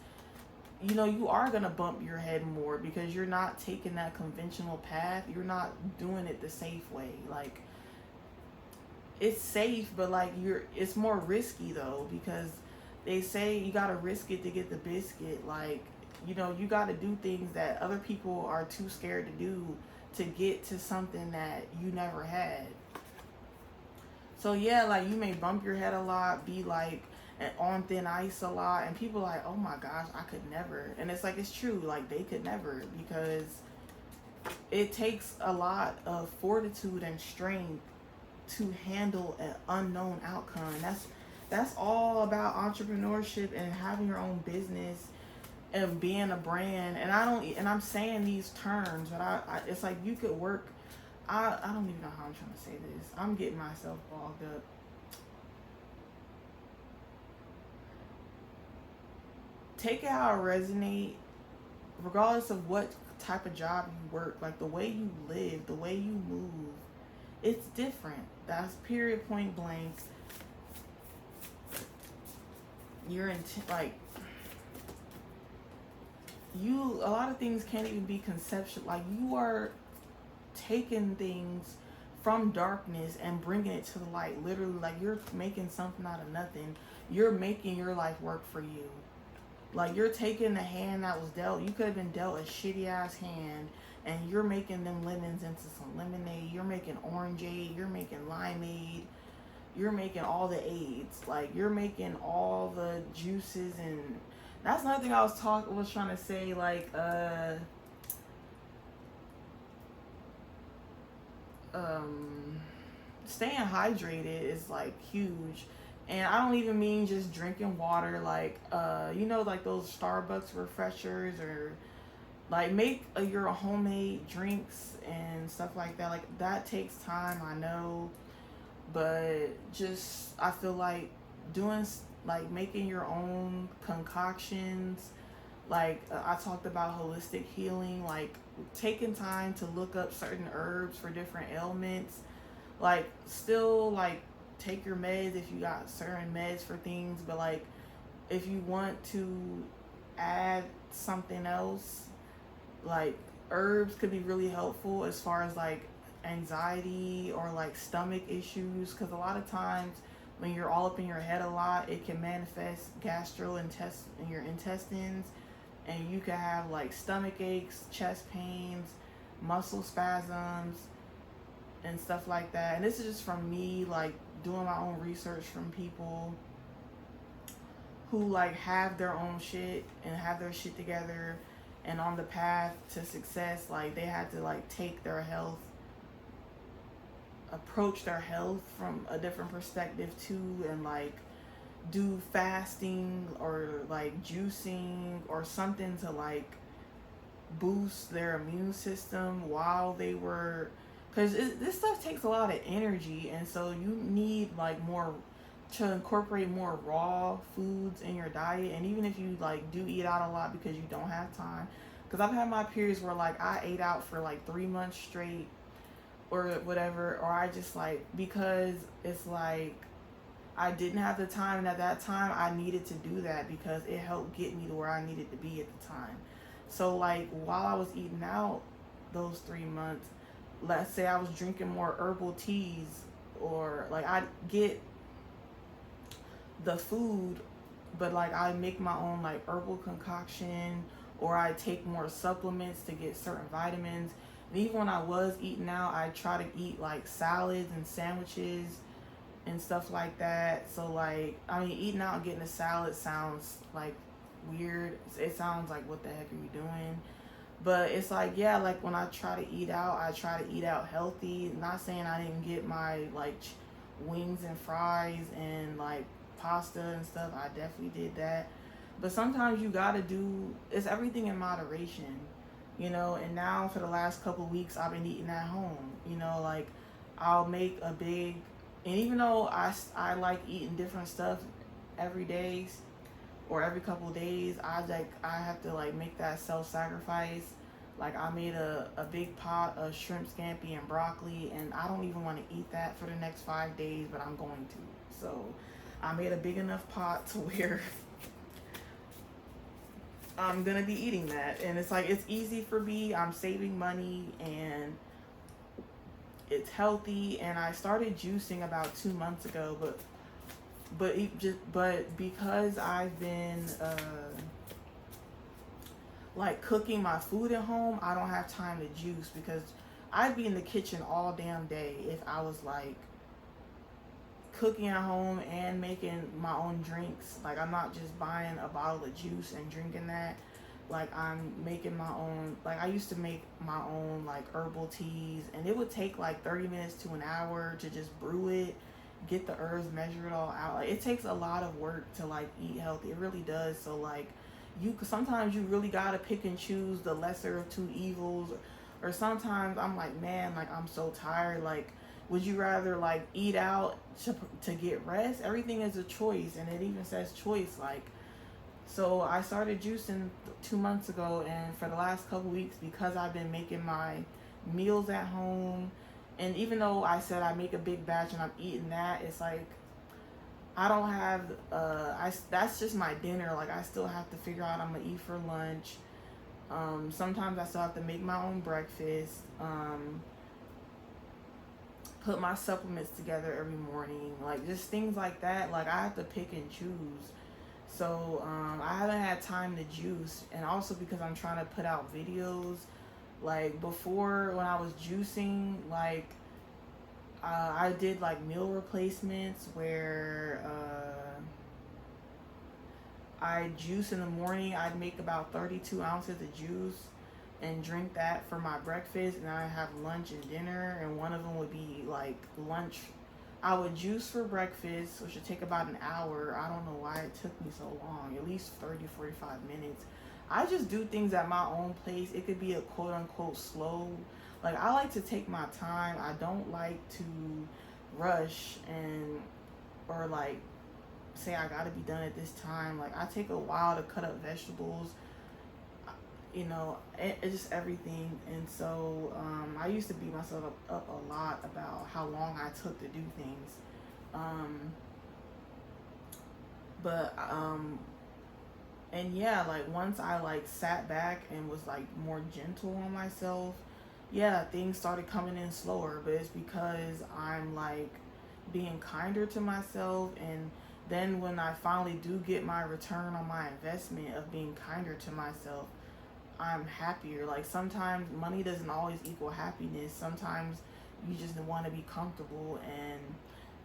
you know, you are going to bump your head more because you're not taking that conventional path. You're not doing it the safe way. Like, it's safe, but like it's more risky though, because they say you gotta risk it to get the biscuit. Like, you gotta do things that other people are too scared to do to get to something that you never had. So yeah, like you may bump your head a lot, be like on thin ice a lot, and people like, oh my gosh, I could never. And it's like, it's true, like they could never, because it takes a lot of fortitude and strength to handle an unknown outcome. That's all about entrepreneurship and having your own business and being a brand. And I'm saying these terms, but I it's like you could work. I don't even know how I'm trying to say this. I'm getting myself bogged up. Take it how it resonate, regardless of what type of job you work. Like the way you live, the way you move, it's different. That's period, point blank. You're in like a lot of things can't even be conceptual. Like you are taking things from darkness and bringing it to the light. Literally, like you're making something out of nothing. You're making your life work for you. Like you're taking the hand that was dealt. You could have been dealt a shitty ass hand, and you're making them lemons into some lemonade. You're making orangeade. You're making limeade. You're making all the aids. Like you're making all the juices. And that's another thing I was trying to say. Like staying hydrated is like huge. And I don't even mean just drinking water, like like those Starbucks refreshers, or like make your homemade drinks and stuff like that. Like that takes time, I know, but just I feel like doing like making your own concoctions. Like I talked about holistic healing, like taking time to look up certain herbs for different ailments. Like still like take your meds if you got certain meds for things, but like if you want to add something else, like herbs could be really helpful as far as like anxiety or like stomach issues, because a lot of times when you're all up in your head a lot, it can manifest in your intestines, and you can have like stomach aches, chest pains, muscle spasms, and stuff like that. And this is just from me, like doing my own research from people who like have their own shit and have their shit together and on the path to success. Like they had to like approach their health from a different perspective too, and like do fasting or like juicing or something to like boost their immune system while they were, because this stuff takes a lot of energy, and so you need like more to incorporate more raw foods in your diet. And even if you like do eat out a lot because you don't have time, because I've had my periods where like I ate out for like 3 months straight or whatever, or I just like, because it's like I didn't have the time, and at that time I needed to do that because it helped get me to where I needed to be at the time. So like while I was eating out those 3 months, let's say I was drinking more herbal teas, or like I get the food, but like I make my own like herbal concoction, or I take more supplements to get certain vitamins. And even when I was eating out, I try to eat like salads and sandwiches and stuff like that. So like, I mean, eating out and getting a salad sounds like weird. It sounds like, what the heck are you doing? But it's like, yeah, like when I try to eat out, I try to eat out healthy. Not saying I didn't get my like wings and fries and like pasta and stuff. I definitely did that. But sometimes you gotta it's everything in moderation, and now for the last couple of weeks I've been eating at home, like I'll make a big, and even though I like eating different stuff every day or every couple of days, I have to like make that self-sacrifice. Like I made a big pot of shrimp scampi and broccoli, and I don't even want to eat that for the next 5 days, but I'm going to. So I made a big enough pot to where I'm gonna be eating that. And it's like, it's easy for me. I'm saving money, and it's healthy, and I started juicing about 2 months ago, but because I've been like cooking my food at home, I don't have time to juice because I'd be in the kitchen all damn day if I was like cooking at home and making my own drinks. Like, I'm not just buying a bottle of juice and drinking that. Like, I'm making my own. Like, I used to make my own like herbal teas, and it would take like 30 minutes to an hour to just brew it, get the herbs, measure it all out. Like, it takes a lot of work to like eat healthy. It really does. So like, sometimes you really gotta pick and choose the lesser of two evils. Or sometimes I'm like, man, like, I'm so tired. Like, would you rather like eat out to get rest? Everything is a choice, and it even says choice. Like, so I started juicing 2 months ago, and for the last couple weeks, because I've been making my meals at home, and even though I said I make a big batch and I'm eating that, it's like I don't have that's just my dinner. Like, I still have to figure out I'm gonna eat for lunch. Sometimes I still have to make my own breakfast. Put my supplements together every morning, like just things like that. Like, I have to pick and choose. So I haven't had time to juice, and also because I'm trying to put out videos. Like, before, when I was juicing, like I did like meal replacements where I juice in the morning. I'd make about 32 ounces of juice and drink that for my breakfast, and I have lunch and dinner, and one of them would be like lunch. I would juice for breakfast, which would take about an hour. I don't know why it took me so long, at least 30-45 minutes. I just do things at my own pace. It could be a quote unquote slow. Like, I like to take my time. I don't like to rush and, or like say I gotta be done at this time. Like, I take a while to cut up vegetables, it's just everything. And so I used to beat myself up a lot about how long I took to do things. And yeah, like, once I like sat back and was like more gentle on myself, yeah, things started coming in slower. But it's because I'm like being kinder to myself, and then when I finally do get my return on my investment of being kinder to myself, I'm happier. Like, sometimes money doesn't always equal happiness. Sometimes you just want to be comfortable, and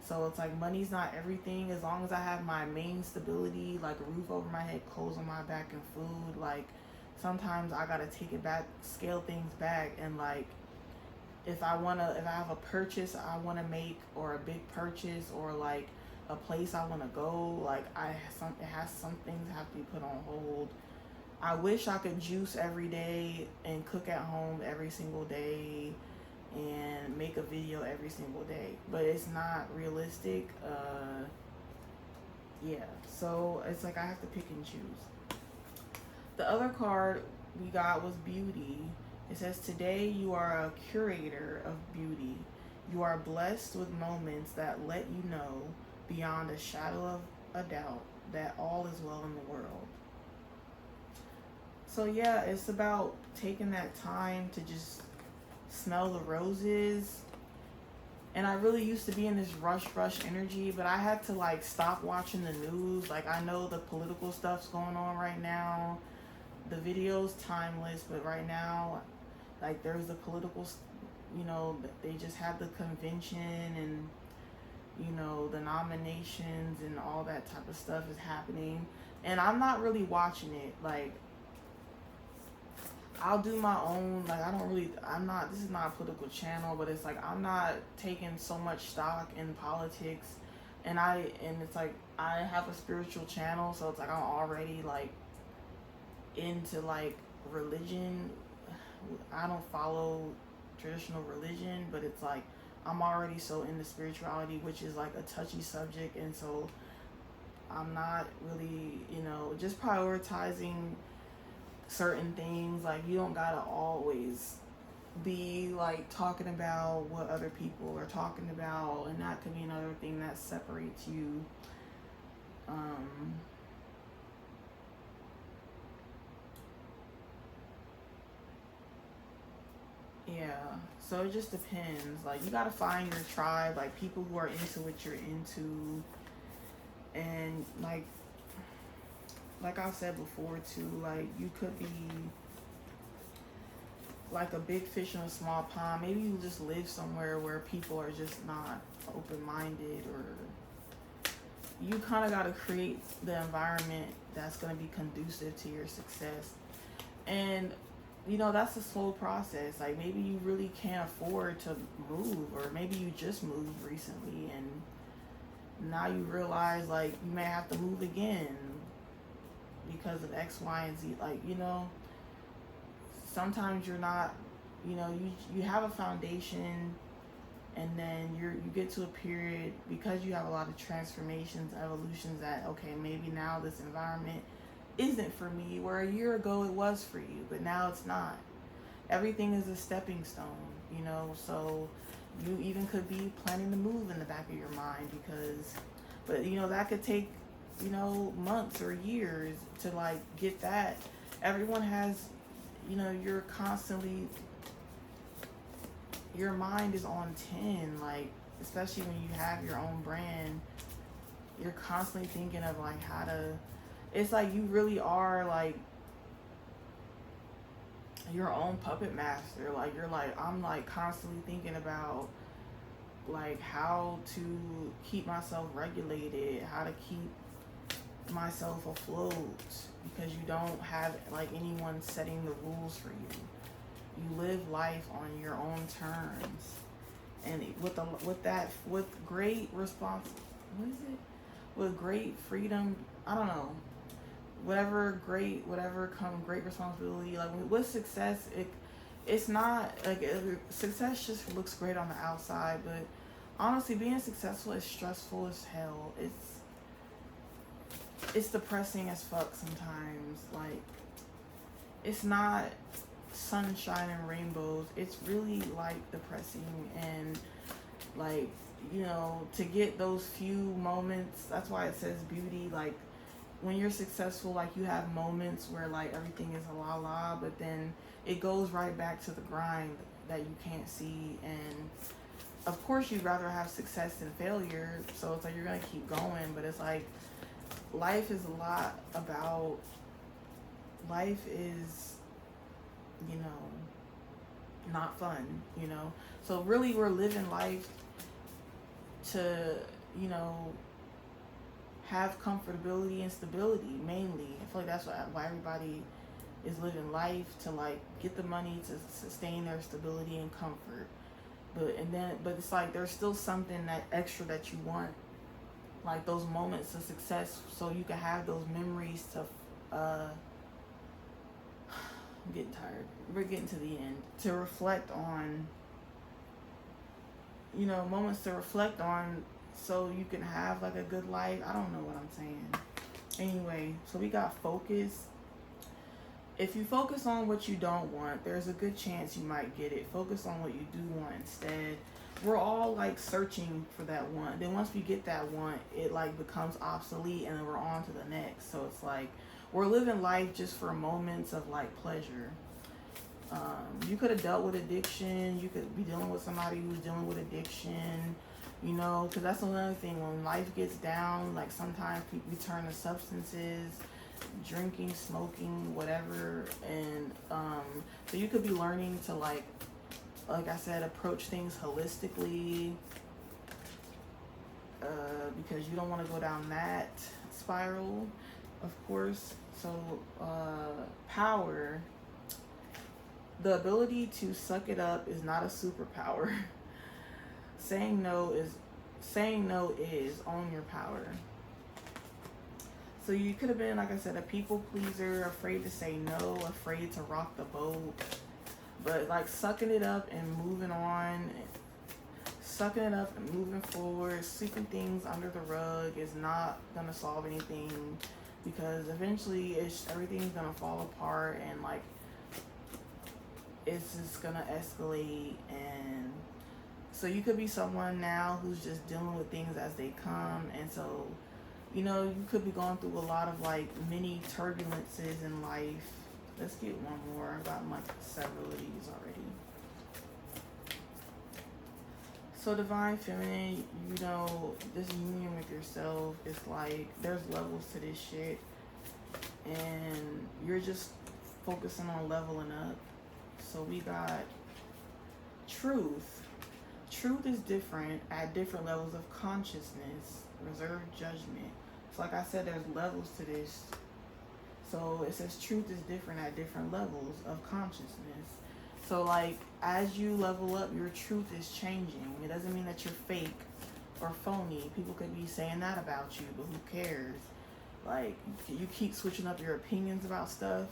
so it's like money's not everything. As long as I have my main stability, like a roof over my head, clothes on my back, and food, like, sometimes I gotta take it back, scale things back, and like, if I have a purchase I wanna make, or a big purchase, or like a place I wanna go, like, some things have to be put on hold. I wish I could juice every day and cook at home every single day and make a video every single day, but it's not realistic. Yeah, so it's like I have to pick and choose. The other card we got was beauty. It says, today you are a curator of beauty. You are blessed with moments that let you know beyond a shadow of a doubt that all is well in the world. So yeah, it's about taking that time to just smell the roses. And I really used to be in this rush energy, but I had to like stop watching the news. Like, I know the political stuff's going on right now. The video's timeless, but right now, like, there's the political, they just had the convention, and the nominations and all that type of stuff is happening. And I'm not really watching it. Like, I'll do my own, like, this is not a political channel, but it's like, I'm not taking so much stock in politics. And it's like, I have a spiritual channel, so it's like, I'm already like into like religion. I don't follow traditional religion, but it's like, I'm already so into spirituality, which is like a touchy subject. And so I'm not really, just prioritizing certain things. Like, you don't gotta always be like talking about what other people are talking about, and that could be another thing that separates you. Yeah, So it just depends. Like, you gotta find your tribe, like people who are into what you're into, and like I said before too, like you could be like a big fish in a small pond. Maybe you just live somewhere where people are just not open-minded, or you kind of got to create the environment that's going to be conducive to your success. And you know, that's a slow process. Like, maybe you really can't afford to move, or maybe you just moved recently and now you realize like you may have to move again because of X, Y, and Z. Like, you know, sometimes you're not, you know, you have a foundation, and then you get to a period, because you have a lot of transformations, evolutions, that okay, maybe now this environment isn't for me, where a year ago it was for you, but now it's not. Everything is a stepping stone, you know. So you even could be planning to move in the back of your mind, because, but you know, that could take, you know, months or years to like get that. Everyone has, you know, you're constantly, your mind is on 10, like, especially when you have your own brand, you're constantly thinking of like how to, it's like you really are like your own puppet master. Like, you're like, I'm like constantly thinking about like how to keep myself regulated, how to keep myself afloat, because you don't have like anyone setting the rules for you. You live life on your own terms, and with great with great freedom. I don't know, whatever come great responsibility. Like with success, it's not like success just looks great on the outside, but honestly, being successful is stressful as hell. It's depressing as fuck sometimes. Like, it's not sunshine and rainbows. It's really like depressing, and like, you know, to get those few moments, that's why it says beauty. Like, when you're successful, like, you have moments where like everything is a la la, but then it goes right back to the grind that you can't see. And of course you'd rather have success than failure, so it's like you're gonna keep going. But it's like life is a lot about, life is, you know, not fun, you know. So really we're living life to, you know, have comfortability and stability mainly. I feel like that's why everybody is living life, to like get the money to sustain their stability and comfort. But it's like there's still something that extra that you want, like those moments of success, so you can have those memories to I'm getting tired. We're getting to the end. To reflect on, you know, moments to reflect on, so you can have like a good life. I don't know what I'm saying. Anyway, so we got focus. If you focus on what you don't want, there's a good chance you might get it. Focus on what you do want instead. We're all like searching for that one. Then once we get that one, it like becomes obsolete, and then we're on to the next. So it's like we're living life just for moments of like pleasure. You could have dealt with addiction. You could be dealing with somebody who's dealing with addiction, you know, because that's another thing. When life gets down, like sometimes we turn to substances, drinking, smoking, whatever. And so you could be learning to like I said, approach things holistically, because you don't want to go down that spiral, of course. So power, the ability to suck it up is not a superpower. saying no is own your power. So you could have been, like I said, a people pleaser, afraid to say no, afraid to rock the boat. But like sucking it up and moving on, sucking it up and moving forward, sweeping things under the rug is not gonna solve anything, because eventually everything's gonna fall apart, and like it's just gonna escalate. And so you could be someone now who's just dealing with things as they come, and so, you know, you could be going through a lot of like mini turbulences in life. Let's get one more. I got like several of these already. So divine feminine, you know, this union with yourself, it's like there's levels to this shit, and you're just focusing on leveling up. So we got truth. Truth is different at different levels of consciousness, reserved judgment. So like I said, there's levels to this. So it says truth is different at different levels of consciousness. So like as you level up, your truth is changing. It doesn't mean that you're fake or phony. People could be saying that about you, but who cares? Like you keep switching up your opinions about stuff.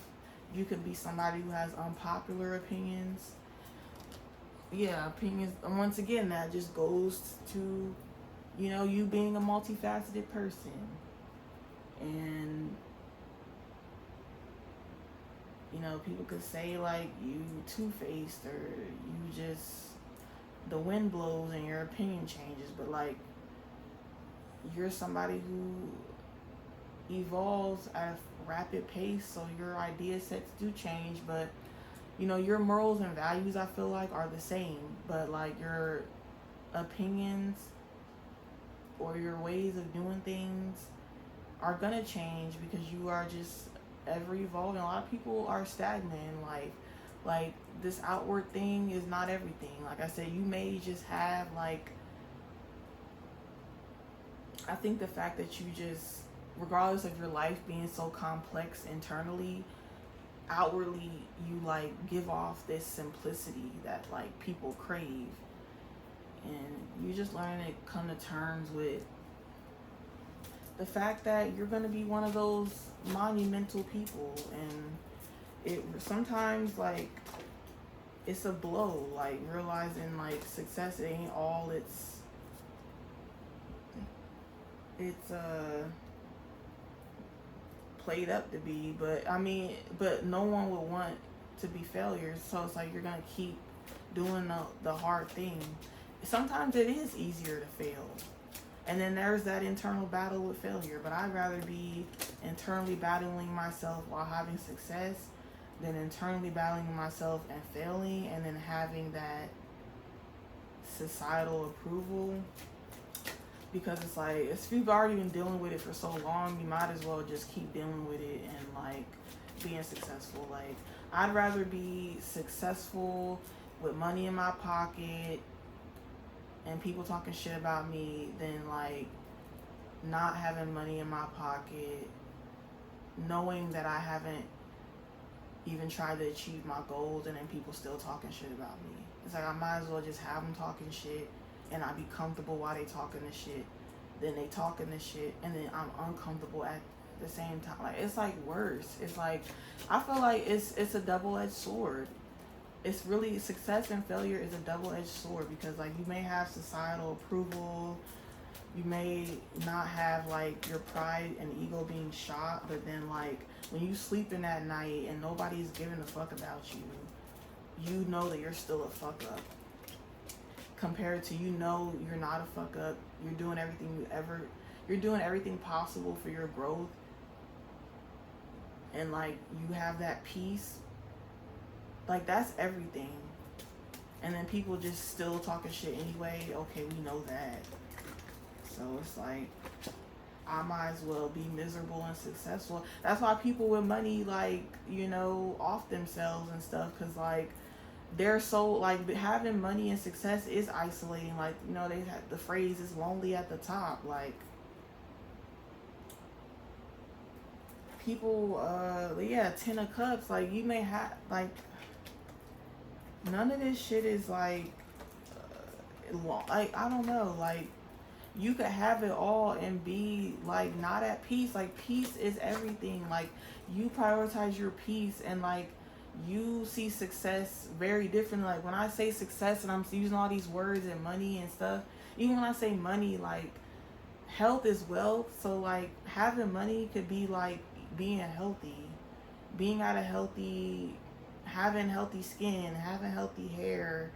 You could be somebody who has unpopular opinions. Yeah, opinions. And once again, that just goes to, you know, you being a multifaceted person. And, you know, people could say, like, you two-faced or you just, the wind blows and your opinion changes. But, like, you're somebody who evolves at a rapid pace, so your idea sets do change. But, you know, your morals and values, I feel like, are the same. But, like, your opinions or your ways of doing things are gonna change because you are just ever evolving. A lot of people are stagnant in life. Like, this outward thing is not everything. Like I said, you may just have, like, I think the fact that you just, regardless of your life being so complex internally, outwardly you like give off this simplicity that like people crave, and you just learn to come to terms with the fact that you're going to be one of those monumental people. And it sometimes, like, it's a blow, like realizing like success ain't all it's played up to be. But I mean, but no one would want to be failures, so it's like you're gonna keep doing the hard thing. Sometimes it is easier to fail, and then there's that internal battle with failure. But I'd rather be internally battling myself while having success than internally battling myself and failing and then having that societal approval. Because it's like, if you've already been dealing with it for so long, you might as well just keep dealing with it and like being successful. Like, I'd rather be successful with money in my pocket and people talking shit about me than like not having money in my pocket, knowing that I haven't even tried to achieve my goals and then people still talking shit about me. It's like I might as well just have them talking shit and I be comfortable while they talking this shit. Then they talking this shit and then I'm uncomfortable at the same time. Like, it's like worse. It's like, I feel like it's a double-edged sword. It's really, success and failure is a double-edged sword, because like you may have societal approval, you may not have like your pride and ego being shot, but then like when you sleeping at night and nobody's giving a fuck about you, you know that you're still a fuck up. Compared to, you know, you're not a fuck up. You're doing everything you're doing everything possible for your growth. And like you have that peace. Like, that's everything. And then people just still talking shit anyway. Okay, we know that. So it's like, I might as well be miserable and successful. That's why people with money, like, you know, off themselves and stuff. Because like, they're so, like, having money and success is isolating. Like, you know, they have the phrase is lonely at the top. Like, people, yeah, 10 of cups. Like, you may have, like, none of this shit is like, like, I don't know. Like, you could have it all and be like not at peace. Like, peace is everything. Like, you prioritize your peace and like, you see success very different. Like, when I say success and I'm using all these words and money and stuff, even when I say money, like, health is wealth. So like, having money could be like being healthy, being at a healthy, having healthy skin, having healthy hair,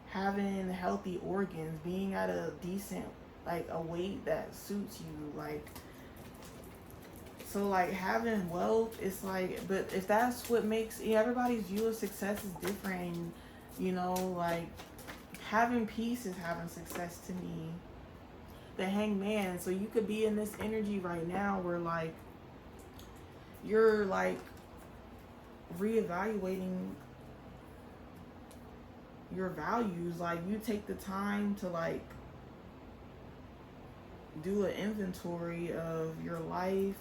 having healthy organs, being at a decent, like, a weight that suits you. Like, so like, having wealth is like, but if that's what makes, everybody's view of success is different. And, you know, like, having peace is having success to me. The Hangman. So you could be in this energy right now where like you're like reevaluating your values. Like you take the time to like do an inventory of your life,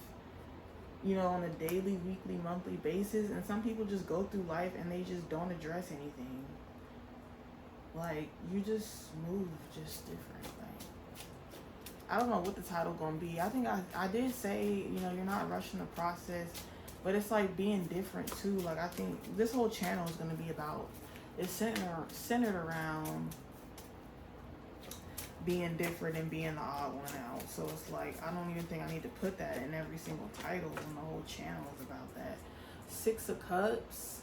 you know, on a daily, weekly, monthly basis. And some people just go through life and they just don't address anything. Like you just move just different. Like I don't know what the title gonna be. I think I did say, you know, you're not rushing the process, but it's like being different too. Like I think this whole channel is gonna be about, it's centered around being different and being the odd one out. So it's like I don't even think I need to put that in every single title when the whole channel is about that. 6 of Cups.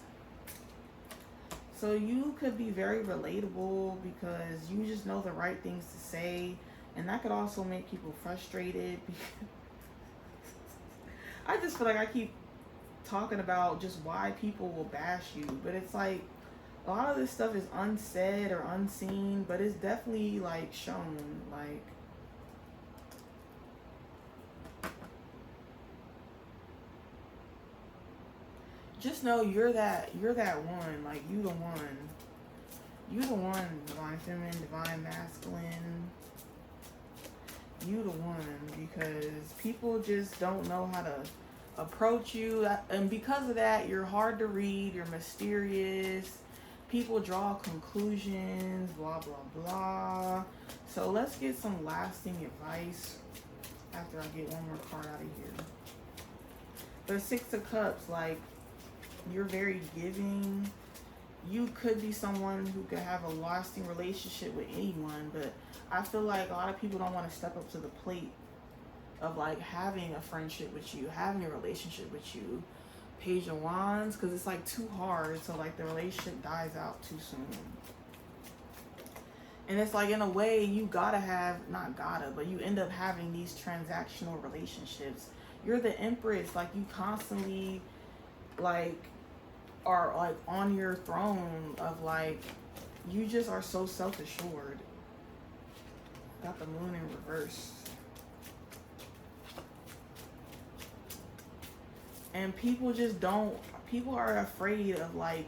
So you could be very relatable because you just know the right things to say, and that could also make people frustrated. I just feel like I keep talking about just why people will bash you, but it's like a lot of this stuff is unsaid or unseen, but it's definitely like shown. Like just know you're that one. Like you the one. You the one, divine feminine, divine masculine. You the one, because people just don't know how to approach you, and because of that you're hard to read, you're mysterious, people draw conclusions, blah blah blah. So let's get some lasting advice after I get one more card out of here. The 6 of Cups, like you're very giving. You could be someone who could have a lasting relationship with anyone, but I feel like a lot of people don't want to step up to the plate of like having a friendship with you, having a relationship with you. Page of Wands, because it's like too hard, so like the relationship dies out too soon. And it's like in a way you gotta have, not gotta, but you end up having these transactional relationships. You're the Empress, like you constantly like are like on your throne of like, you just are so self-assured. Got the Moon in reverse. And people just don't, people are afraid of like,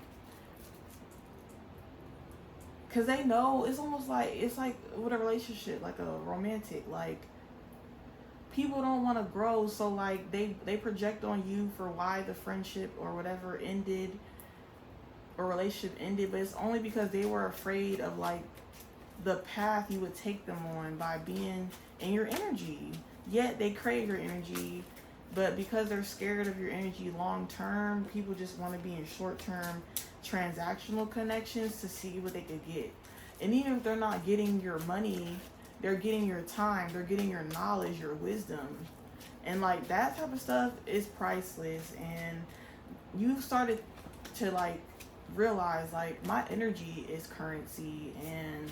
because they know, it's almost like, it's like with a relationship, like a romantic, like people don't want to grow, so like they project on you for why the friendship or whatever ended, or relationship ended, but it's only because they were afraid of like the path you would take them on by being in your energy. Yet they crave your energy, but because they're scared of your energy long term, people just want to be in short term transactional connections to see what they could get. And even if they're not getting your money, they're getting your time, they're getting your knowledge, your wisdom. And like that type of stuff is priceless. And you started to like realize like my energy is currency, and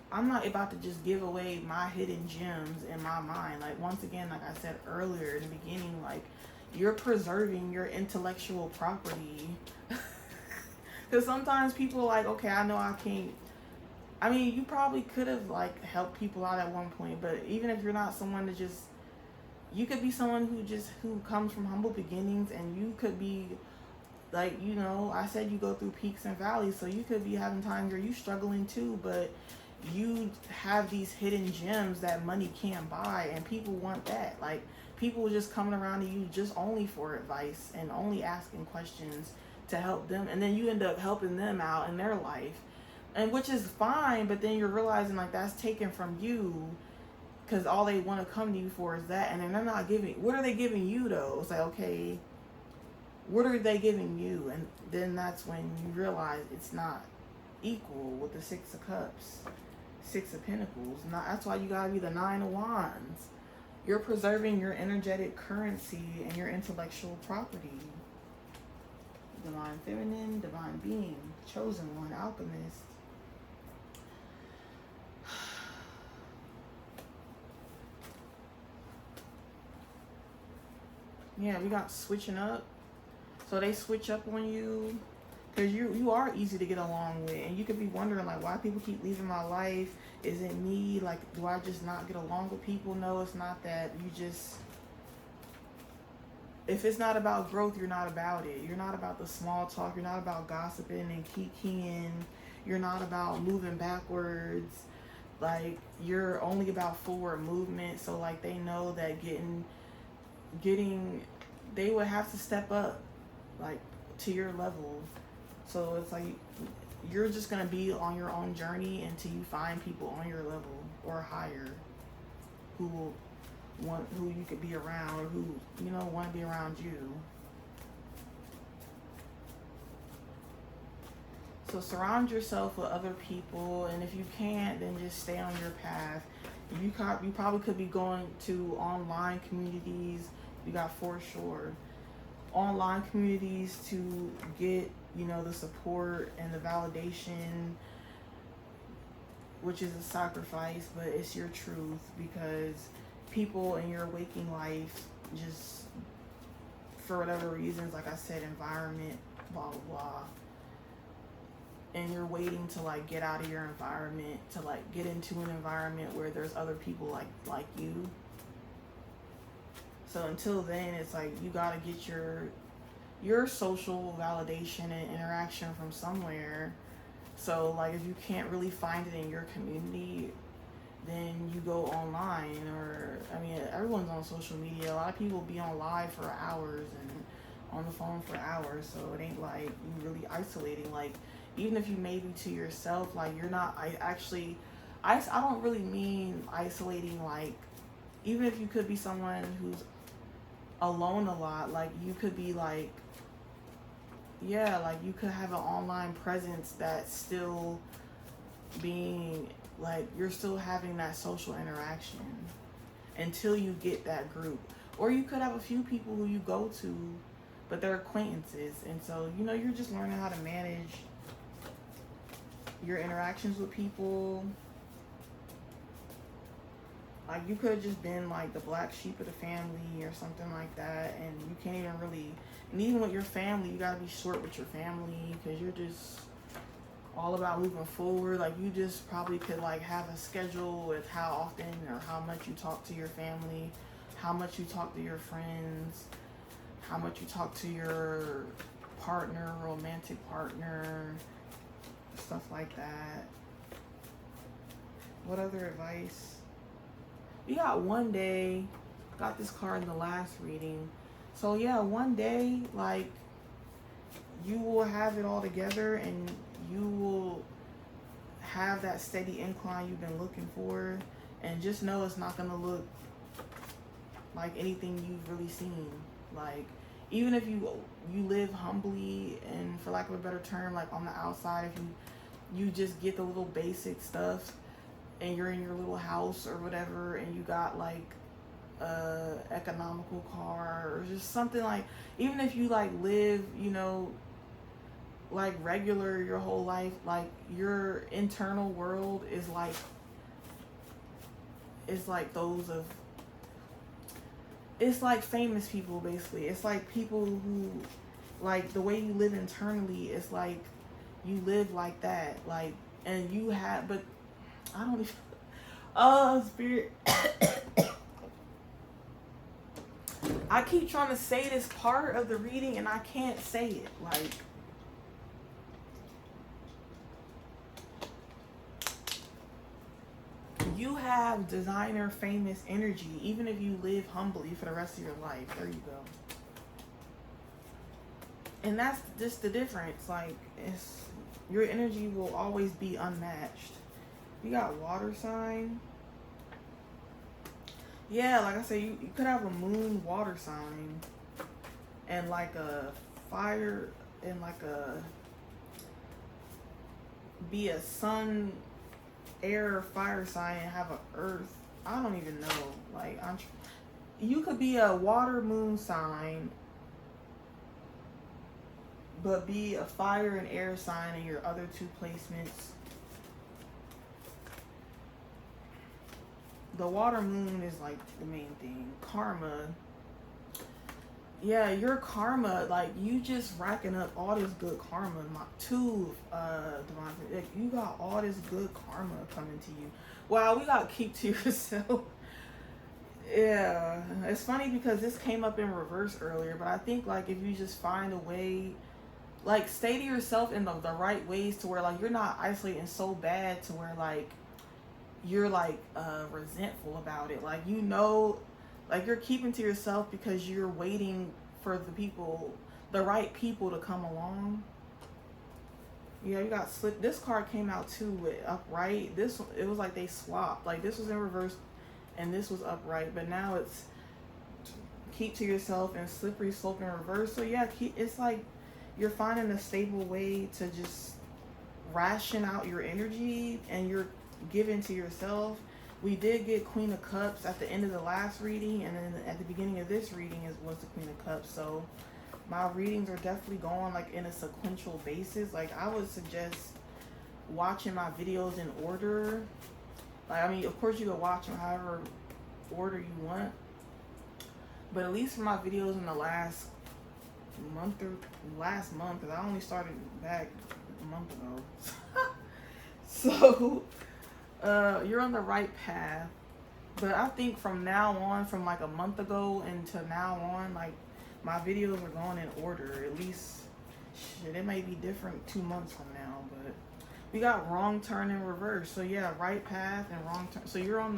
I'm not about to just give away my hidden gems in my mind. Like once again, like I said earlier in the beginning, like you're preserving your intellectual property. Because sometimes people are like, okay, I know I can't. I mean, you probably could have like helped people out at one point, but even if you're not someone to just, you could be someone who comes from humble beginnings, and you could be like, you know, I said you go through peaks and valleys, so you could be having times where you struggling too, but you have these hidden gems that money can't buy, and people want that. Like people just coming around to you just only for advice and only asking questions to help them, and then you end up helping them out in their life, and which is fine, but then you're realizing like that's taken from you, because all they want to come to you for is that, and then they're not giving. What are they giving you though? It's like, okay, what are they giving you? And then that's when you realize it's not equal with the 6 of Cups, 6 of Pentacles. That's why you gotta be the 9 of Wands. You're preserving your energetic currency and your intellectual property. Divine Feminine, Divine Being, Chosen One, Alchemist. Yeah, we got switching up. So they switch up on you. Because you are easy to get along with, and you could be wondering like why people keep leaving my life. Is it me? Like, do I just not get along with people? No, it's not that. You just, if it's not about growth, you're not about it. You're not about the small talk. You're not about gossiping and kikiing. You're not about moving backwards. Like, you're only about forward movement. So like they know that getting they would have to step up like to your level. So it's like you're just gonna be on your own journey until you find people on your level or higher who you could be around, who want to be around you. So surround yourself with other people, and if you can't, then just stay on your path. You probably could be going to online communities. You got for sure online communities to get the support and the validation, which is a sacrifice, but it's your truth, because people in your waking life, just for whatever reasons, like I said, environment, blah blah blah, and you're waiting to like get out of your environment to like get into an environment where there's other people like you. So until then, it's like you gotta get your social validation and interaction from somewhere. So like if you can't really find it in your community, then you go online, or I mean everyone's on social media. A lot of people be on live for hours and on the phone for hours, so it ain't like you really isolating. Like even if you maybe to yourself, like you're not, I don't really mean isolating, like even if you could be someone who's alone a lot, like you could be like, yeah, like you could have an online presence that's still being like, you're still having that social interaction until you get that group. Or you could have a few people who you go to, but they're acquaintances, and so you're just learning how to manage your interactions with people. Like you could have just been like the black sheep of the family or something like that, and you can't even really, and even with your family, you gotta be short with your family because you're just all about moving forward. Like you just probably could like have a schedule with how often or how much you talk to your family, how much you talk to your friends, how much you talk to your partner, romantic partner, stuff like that. What other advice? We got one day, got this card in the last reading. So yeah, one day, like, you will have it all together and you will have that steady incline you've been looking for. And just know it's not going to look like anything you've really seen. Like, even if you live humbly, and for lack of a better term, like on the outside, if you just get the little basic stuff, and you're in your little house or whatever, and you got like a economical car or just something, like even if you like live like regular your whole life, like your internal world is like those of, it's like famous people basically. It's like people who, like the way you live internally, it's like you live like that, like, and you have, but I don't even, oh, spirit. I keep trying to say this part of the reading and I can't say it. Like, you have designer famous energy, even if you live humbly for the rest of your life. There you go. And that's just the difference. Like, it's, your energy will always be unmatched. You got water sign. Yeah, like I said, you could have a moon water sign and like a fire, and like be a sun, air, fire sign, and have a earth. I don't even know. Like, you could be a water moon sign, but be a fire and air sign in your other two placements. The water moon is like the main thing. Karma. yeah, your karma, like you just racking up all this good karma. Devontae, like, you got all this good karma coming to you. Wow, we gotta keep to yourself. Yeah, it's funny because this came up in reverse earlier, but I think like if you just find a way, like stay to yourself in the right ways to where like you're not isolating so bad to where like you're like resentful about it. Like you know, like you're keeping to yourself because you're waiting for the right people to come along. Yeah, you got slip. This card came out too with upright. This it was like they swapped. Like this was in reverse, and this was upright. But now it's keep to yourself and slippery slope in reverse. So yeah, it's like you're finding a stable way to just ration out your energy and you're giving to yourself. We did get Queen of Cups at the end of the last reading, and then at the beginning of this reading was the Queen of Cups. So my readings are definitely going like in a sequential basis. Like I would suggest watching my videos in order. Like I mean, of course you can watch them however order you want, but at least for my videos in the last month, because I only started back a month ago. So you're on the right path. But I think from now on, from like a month ago until now on, like my videos are going in order. At least shit, it may be different 2 months from now, but we got wrong turn in reverse. So yeah, right path and wrong turn. So you're on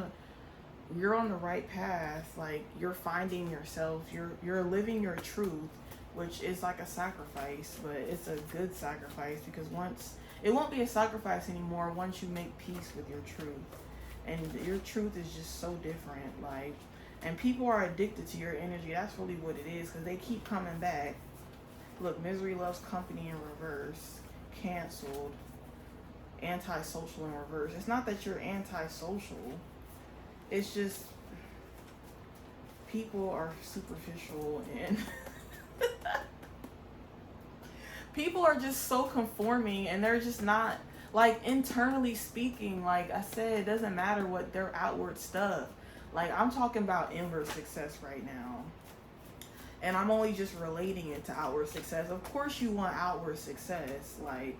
the right path. Like you're finding yourself. You're living your truth, which is like a sacrifice, but it's a good sacrifice because once it won't be a sacrifice anymore once you make peace with your truth. And your truth is just so different. Like, and people are addicted to your energy. That's really what it is because they keep coming back. Look, misery loves company in reverse, canceled, antisocial in reverse. It's not that you're antisocial. It's just people are superficial and people are just so conforming and they're just not, like, internally speaking, like I said, it doesn't matter what their outward stuff. Like, I'm talking about inward success right now. And I'm only just relating it to outward success. Of course you want outward success. Like,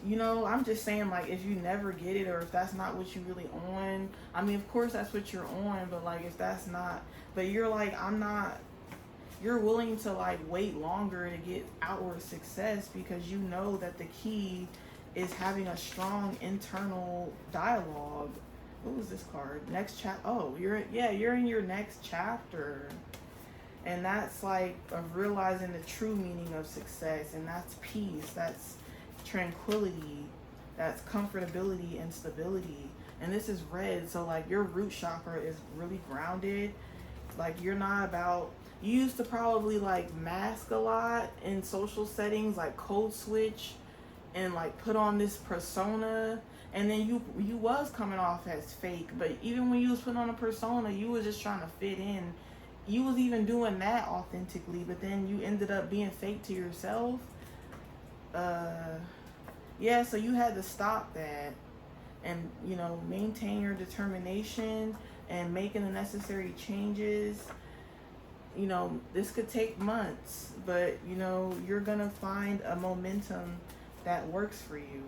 you know, I'm just saying, like, if you never get it or if that's not what you really on, I mean, of course that's what you're on, but, like, if that's not, but you're like, I'm not, you're willing to, like, wait longer to get outward success because you know that the key is having a strong internal dialogue. What was this card? Next oh, you're in your next chapter. And that's like of realizing the true meaning of success, and that's peace, that's tranquility, that's comfortability and stability. And this is red, so like your root chakra is really grounded. Like you're not about, you used to probably like mask a lot in social settings, like code switch and like put on this persona, and then you was coming off as fake. But even when you was putting on a persona, you was just trying to fit in. You was even doing that authentically, but then you ended up being fake to yourself. Yeah, so you had to stop that and, you know, maintain your determination and making the necessary changes. You know, this could take months, but, you know, you're gonna find a momentum that works for you.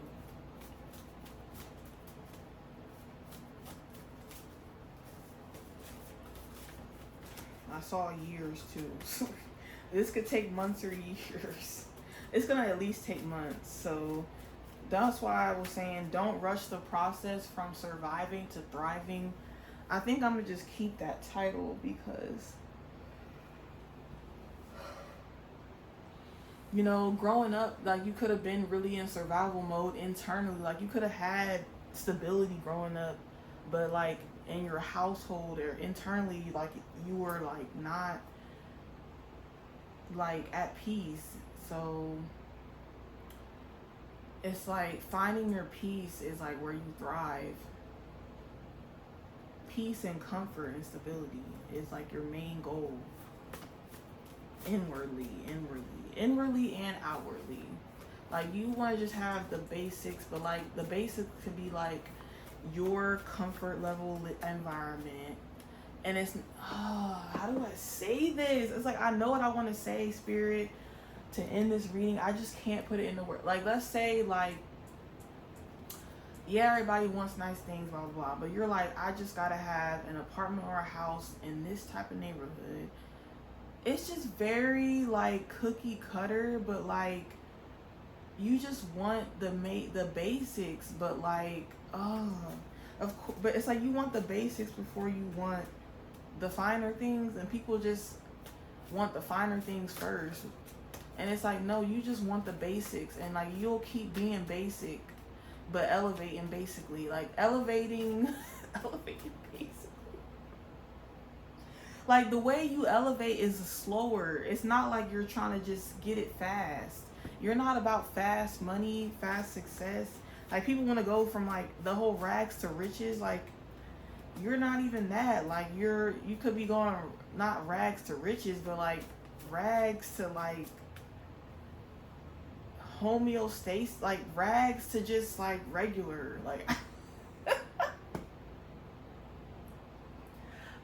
I saw years too. This could take months or years. It's gonna at least take months. So that's why I was saying don't rush the process from surviving to thriving. I think I'm gonna just keep that title because, you know, growing up, like you could have been really in survival mode internally. Like you could have had stability growing up, but like in your household or internally, like you were like not like at peace. So it's like finding your peace is like where you thrive. Peace and comfort and stability is like your main goal. Inwardly and outwardly. Like you want to just have the basics, but like the basics could be like your comfort level environment, And it's, how do I say this? It's like, I know what I want to say, Spirit, to end this reading. I just can't put it into words. Like, let's say, like, yeah, everybody wants nice things, blah, blah, blah. But you're like, I just got to have an apartment or a house in this type of neighborhood. It's just very, like, cookie cutter, but, like, you just want the basics, but, like, of course, but it's like you want the basics before you want the finer things, and people just want the finer things first. And it's like, no, you just want the basics, and like you'll keep being basic but elevating, basically, like elevating elevating basically. Like the way you elevate is slower. It's not like you're trying to just get it fast. You're not about fast money, fast success. Like people want to go from like the whole rags to riches. Like you're not even that. Like you could be going not rags to riches, but like rags to like homeostasis, like rags to just like regular, like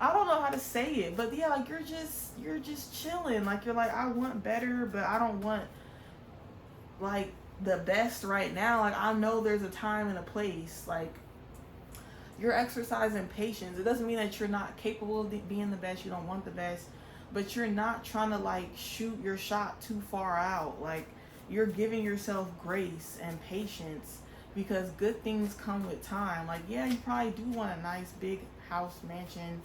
I don't know how to say it, but yeah, like you're just chilling. Like you're like, I want better, but I don't want like the best right now. Like I know there's a time and a place. Like you're exercising patience. It doesn't mean that you're not capable of being the best. You don't want the best, but you're not trying to like shoot your shot too far out. Like you're giving yourself grace and patience, because good things come with time. Like yeah, you probably do want a nice big house, mansion,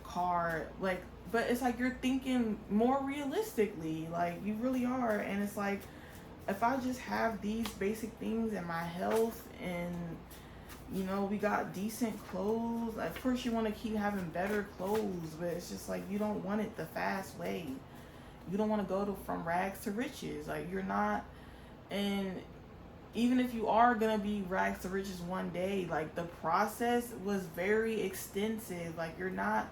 car, like, but it's like you're thinking more realistically. Like you really are. And it's like, if I just have these basic things in my health, and you know, we got decent clothes. Of course, you want to keep having better clothes, but it's just like you don't want it the fast way. You don't want to go from rags to riches. Like you're not, and even if you are gonna be rags to riches one day, like the process was very extensive. Like you're not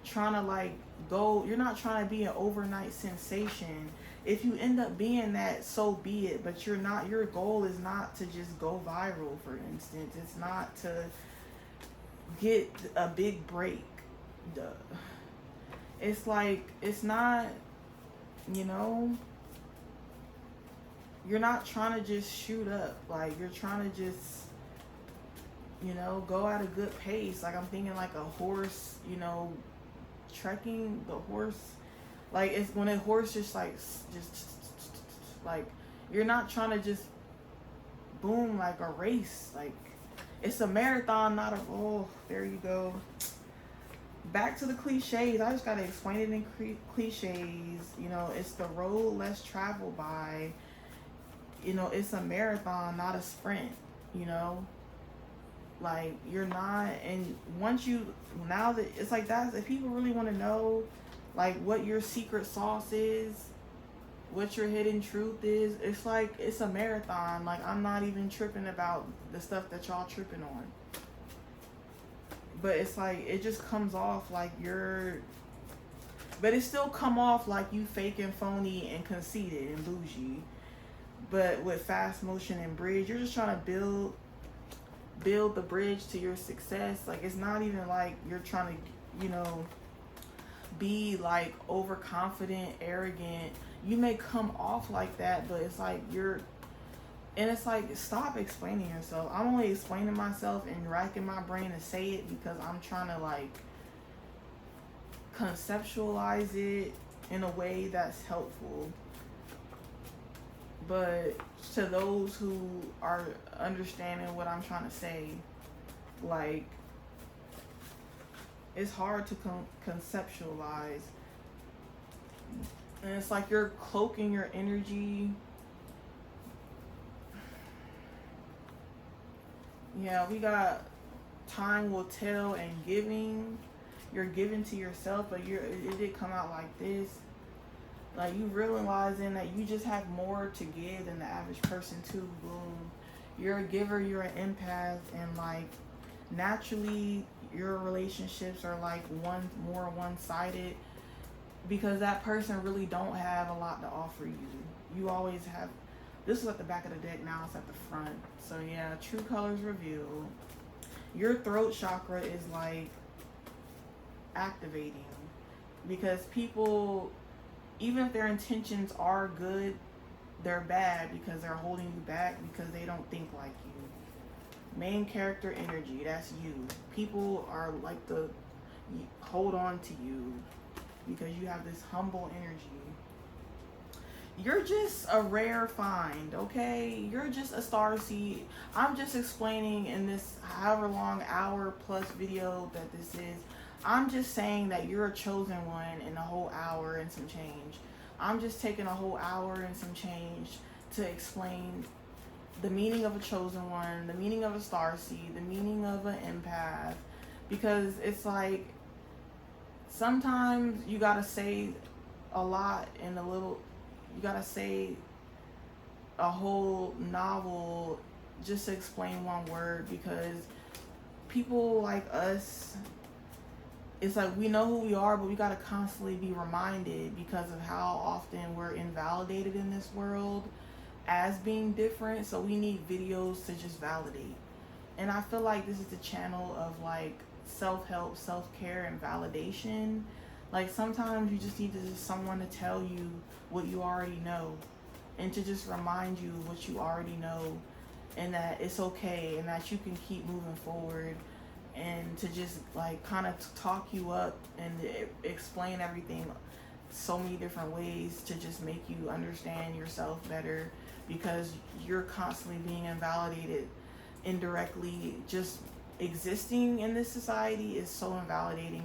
trying to like go. You're not trying to be an overnight sensation. If you end up being that, so be it. But you're not. Your goal is not to just go viral, for instance. It's not to get a big break. Duh. It's like, it's not, you know, you're not trying to just shoot up. Like you're trying to just, you know, go at a good pace. Like I'm thinking like a horse, you know, trekking the horse. Like it's when a horse just like, you're not trying to just boom like a race. Like it's a marathon, not a, oh, there you go. Back to the cliches. I just gotta explain it in cliches. You know, it's the road less traveled by. You know, it's a marathon, not a sprint. You know, like you're not. And once you, now that it's like that, if people really want to know like what your secret sauce is, what your hidden truth is, it's like it's a marathon. Like I'm not even tripping about the stuff that y'all tripping on. But it's like, it just comes off like but it still come off like you fake and phony and conceited and bougie. But with fast motion and bridge, you're just trying to build the bridge to your success. Like it's not even like you're trying to, you know, be like overconfident, arrogant. You may come off like that, but it's like and it's like, stop explaining yourself. I'm only explaining myself and racking my brain to say it because I'm trying to like conceptualize it in a way that's helpful. But to those who are understanding what I'm trying to say, like, it's hard to conceptualize. And it's like you're cloaking your energy. Yeah, we got time will tell and giving. You're giving to yourself, but it did come out like this. Like you realizing that you just have more to give than the average person too. Boom. You're a giver, you're an empath, and like naturally your relationships are like more one-sided because that person really don't have a lot to offer you. You always have. This is at the back of the deck, now it's at the front. So yeah, true colors revealed. Your throat chakra is like activating, because people, even if their intentions are good, they're bad because they're holding you back because they don't think like you. Main character energy, that's you. People are like the hold on to you because you have this humble energy. You're just a rare find, okay? You're just a star seed. I'm just explaining in this however long hour plus video that this is. I'm just saying that you're a chosen one in a whole hour and some change. I'm just taking a whole hour and some change to explain the meaning of a chosen one, the meaning of a star seed, the meaning of an empath. Because it's like sometimes you gotta say a lot in a little. You gotta say a whole novel just to explain one word, because people like us, it's like we know who we are, but we gotta constantly be reminded because of how often we're invalidated in this world as being different. So we need videos to just validate. And I feel like this is the channel of like self-help, self-care, and validation. Like sometimes you just need someone to tell you what you already know, and to just remind you what you already know, and that it's okay, and that you can keep moving forward, and to just like kind of talk you up and explain everything so many different ways to just make you understand yourself better, because you're constantly being invalidated indirectly. Just existing in this society is so invalidating.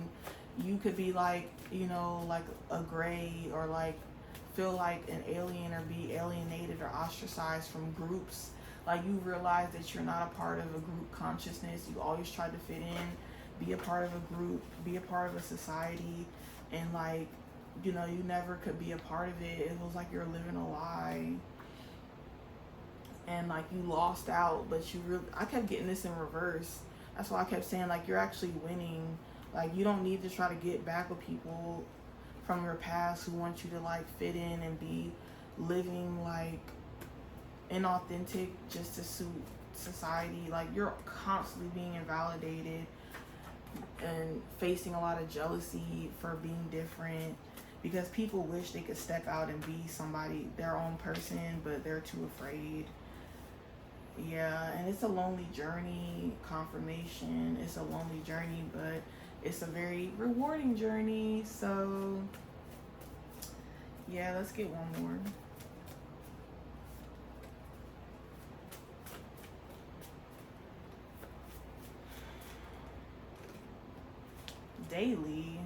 You could be like, you know, like a gray, or like feel like an alien, or be alienated or ostracized from groups. Like you realize that you're not a part of a group consciousness. You always try to fit in, be a part of a group, be a part of a society, and like, you know, you never could be a part of it. It was like you're living a lie, and like you lost out. But you really, I kept getting this in reverse. That's why I kept saying like you're actually winning. Like you don't need to try to get back with people from your past who want you to like fit in and be living like inauthentic just to suit society. Like you're constantly being invalidated and facing a lot of jealousy for being different, because people wish they could step out and be somebody, their own person, but they're too afraid. Yeah, and it's a lonely journey. Confirmation, it's a lonely journey, but it's a very rewarding journey. So yeah, let's get one more. Daily.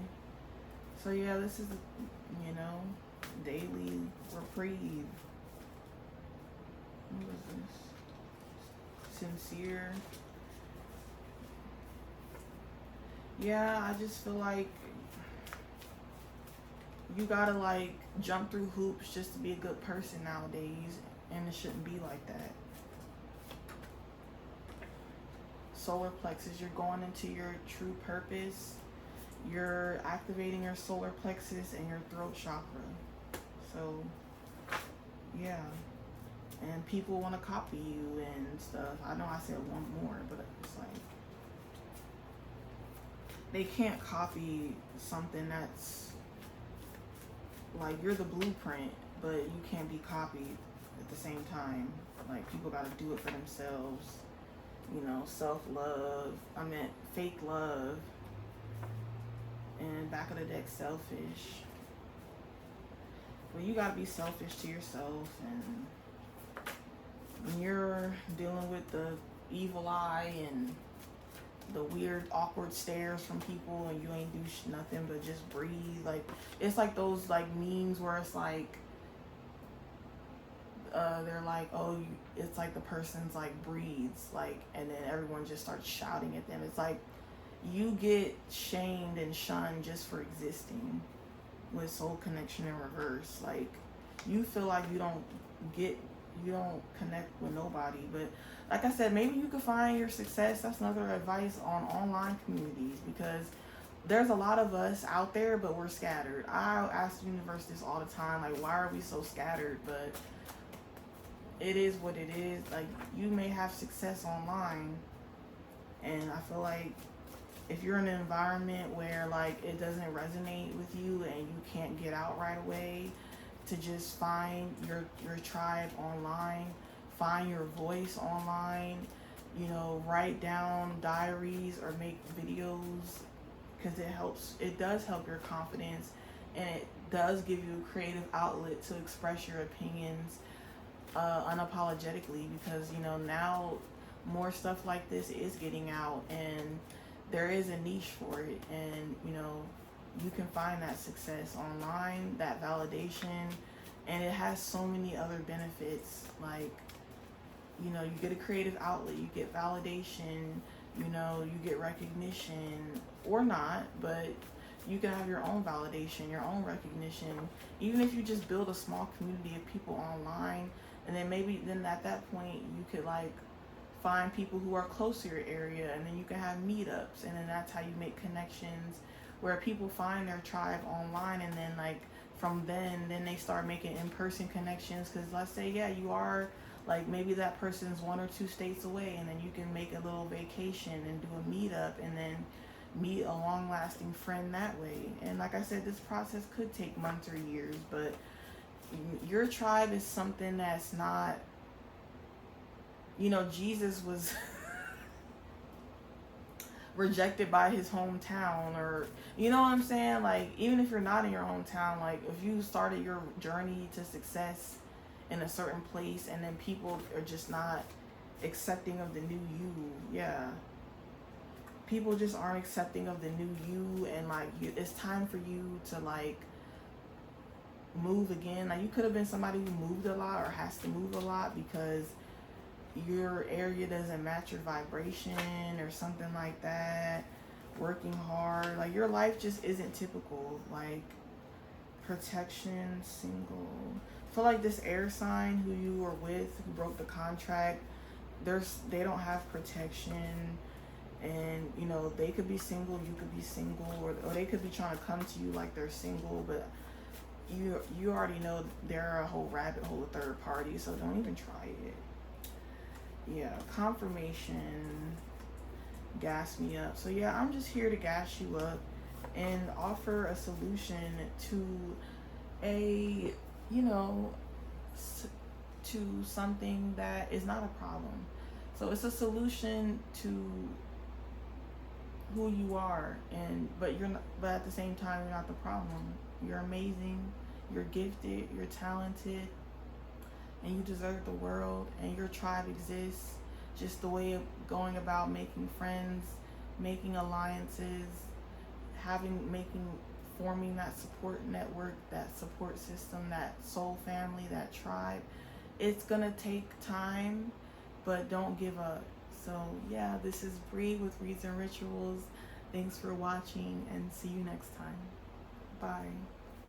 So yeah, this is, you know, daily reprieve. What is this? Sincere. Yeah, I just feel like you gotta like jump through hoops just to be a good person nowadays, and it shouldn't be like that. Solar plexus, you're going into your true purpose. You're activating your solar plexus and your throat chakra. So yeah, and people want to copy you and stuff. I know I said one more, but it's like they can't copy something that's like, you're the blueprint, but you can't be copied at the same time. Like people got to do it for themselves. You know, self-love. I meant fake love. And back of the deck, selfish. Well, you gotta be selfish to yourself, and when you're dealing with the evil eye and the weird awkward stares from people, and you ain't do nothing but just breathe, like it's like those like memes where it's like they're like, oh, it's like the person's like breathes, like, and then everyone just starts shouting at them. It's like you get shamed and shunned just for existing with soul connection in reverse. Like you feel like you don't connect with nobody. But like I said, maybe you could find your success. That's another advice on online communities, because there's a lot of us out there, but we're scattered. I ask the universe this all the time, like, why are we so scattered? But it is what it is. Like you may have success online, and I feel like if you're in an environment where like it doesn't resonate with you and you can't get out right away, to just find your tribe online, find your voice online, you know, write down diaries or make videos, because it does help your confidence, and it does give you a creative outlet to express your opinions unapologetically, because you know now more stuff like this is getting out and there is a niche for it, and you know you can find that success online, that validation, and it has so many other benefits. Like, you know, you get a creative outlet, you get validation, you know, you get recognition or not, but you can have your own validation, your own recognition, even if you just build a small community of people online. And then maybe then at that point you could like find people who are close to your area, and then you can have meetups, and then that's how you make connections where people find their tribe online, and then like from then they start making in-person connections. Because let's say, yeah, you are like, maybe that person's 1 or 2 states away, and then you can make a little vacation and do a meetup, and then meet a long-lasting friend that way. And like I said, this process could take months or years, but your tribe is something that's not, you know, Jesus was rejected by his hometown, or you know what I'm saying? Like, even if you're not in your hometown, like if you started your journey to success in a certain place and then people are just not accepting of the new you, yeah, people just aren't accepting of the new you, and like it's time for you to like move again. Like, you could have been somebody who moved a lot or has to move a lot because your area doesn't match your vibration or something like that. Working hard, like your life just isn't typical. Like, protection, single. I feel like this air sign who you were with, who broke the contract, they don't have protection, and you know they could be single, you could be single, or they could be trying to come to you like they're single, but you already know they're a whole rabbit hole of third party, so don't even try it. Yeah, confirmation, gas me up. So yeah, I'm just here to gas you up and offer a solution to a, you know, to something that is not a problem. So it's a solution to who you are, and but at the same time you're not the problem. You're amazing, you're gifted, you're talented, and you deserve the world, and your tribe exists. Just the way of going about making friends, making alliances, forming that support network, that support system, that soul family, that tribe. It's gonna take time, but don't give up. So yeah, this is Bree with Reads and Rituals. Thanks for watching, and see you next time. Bye.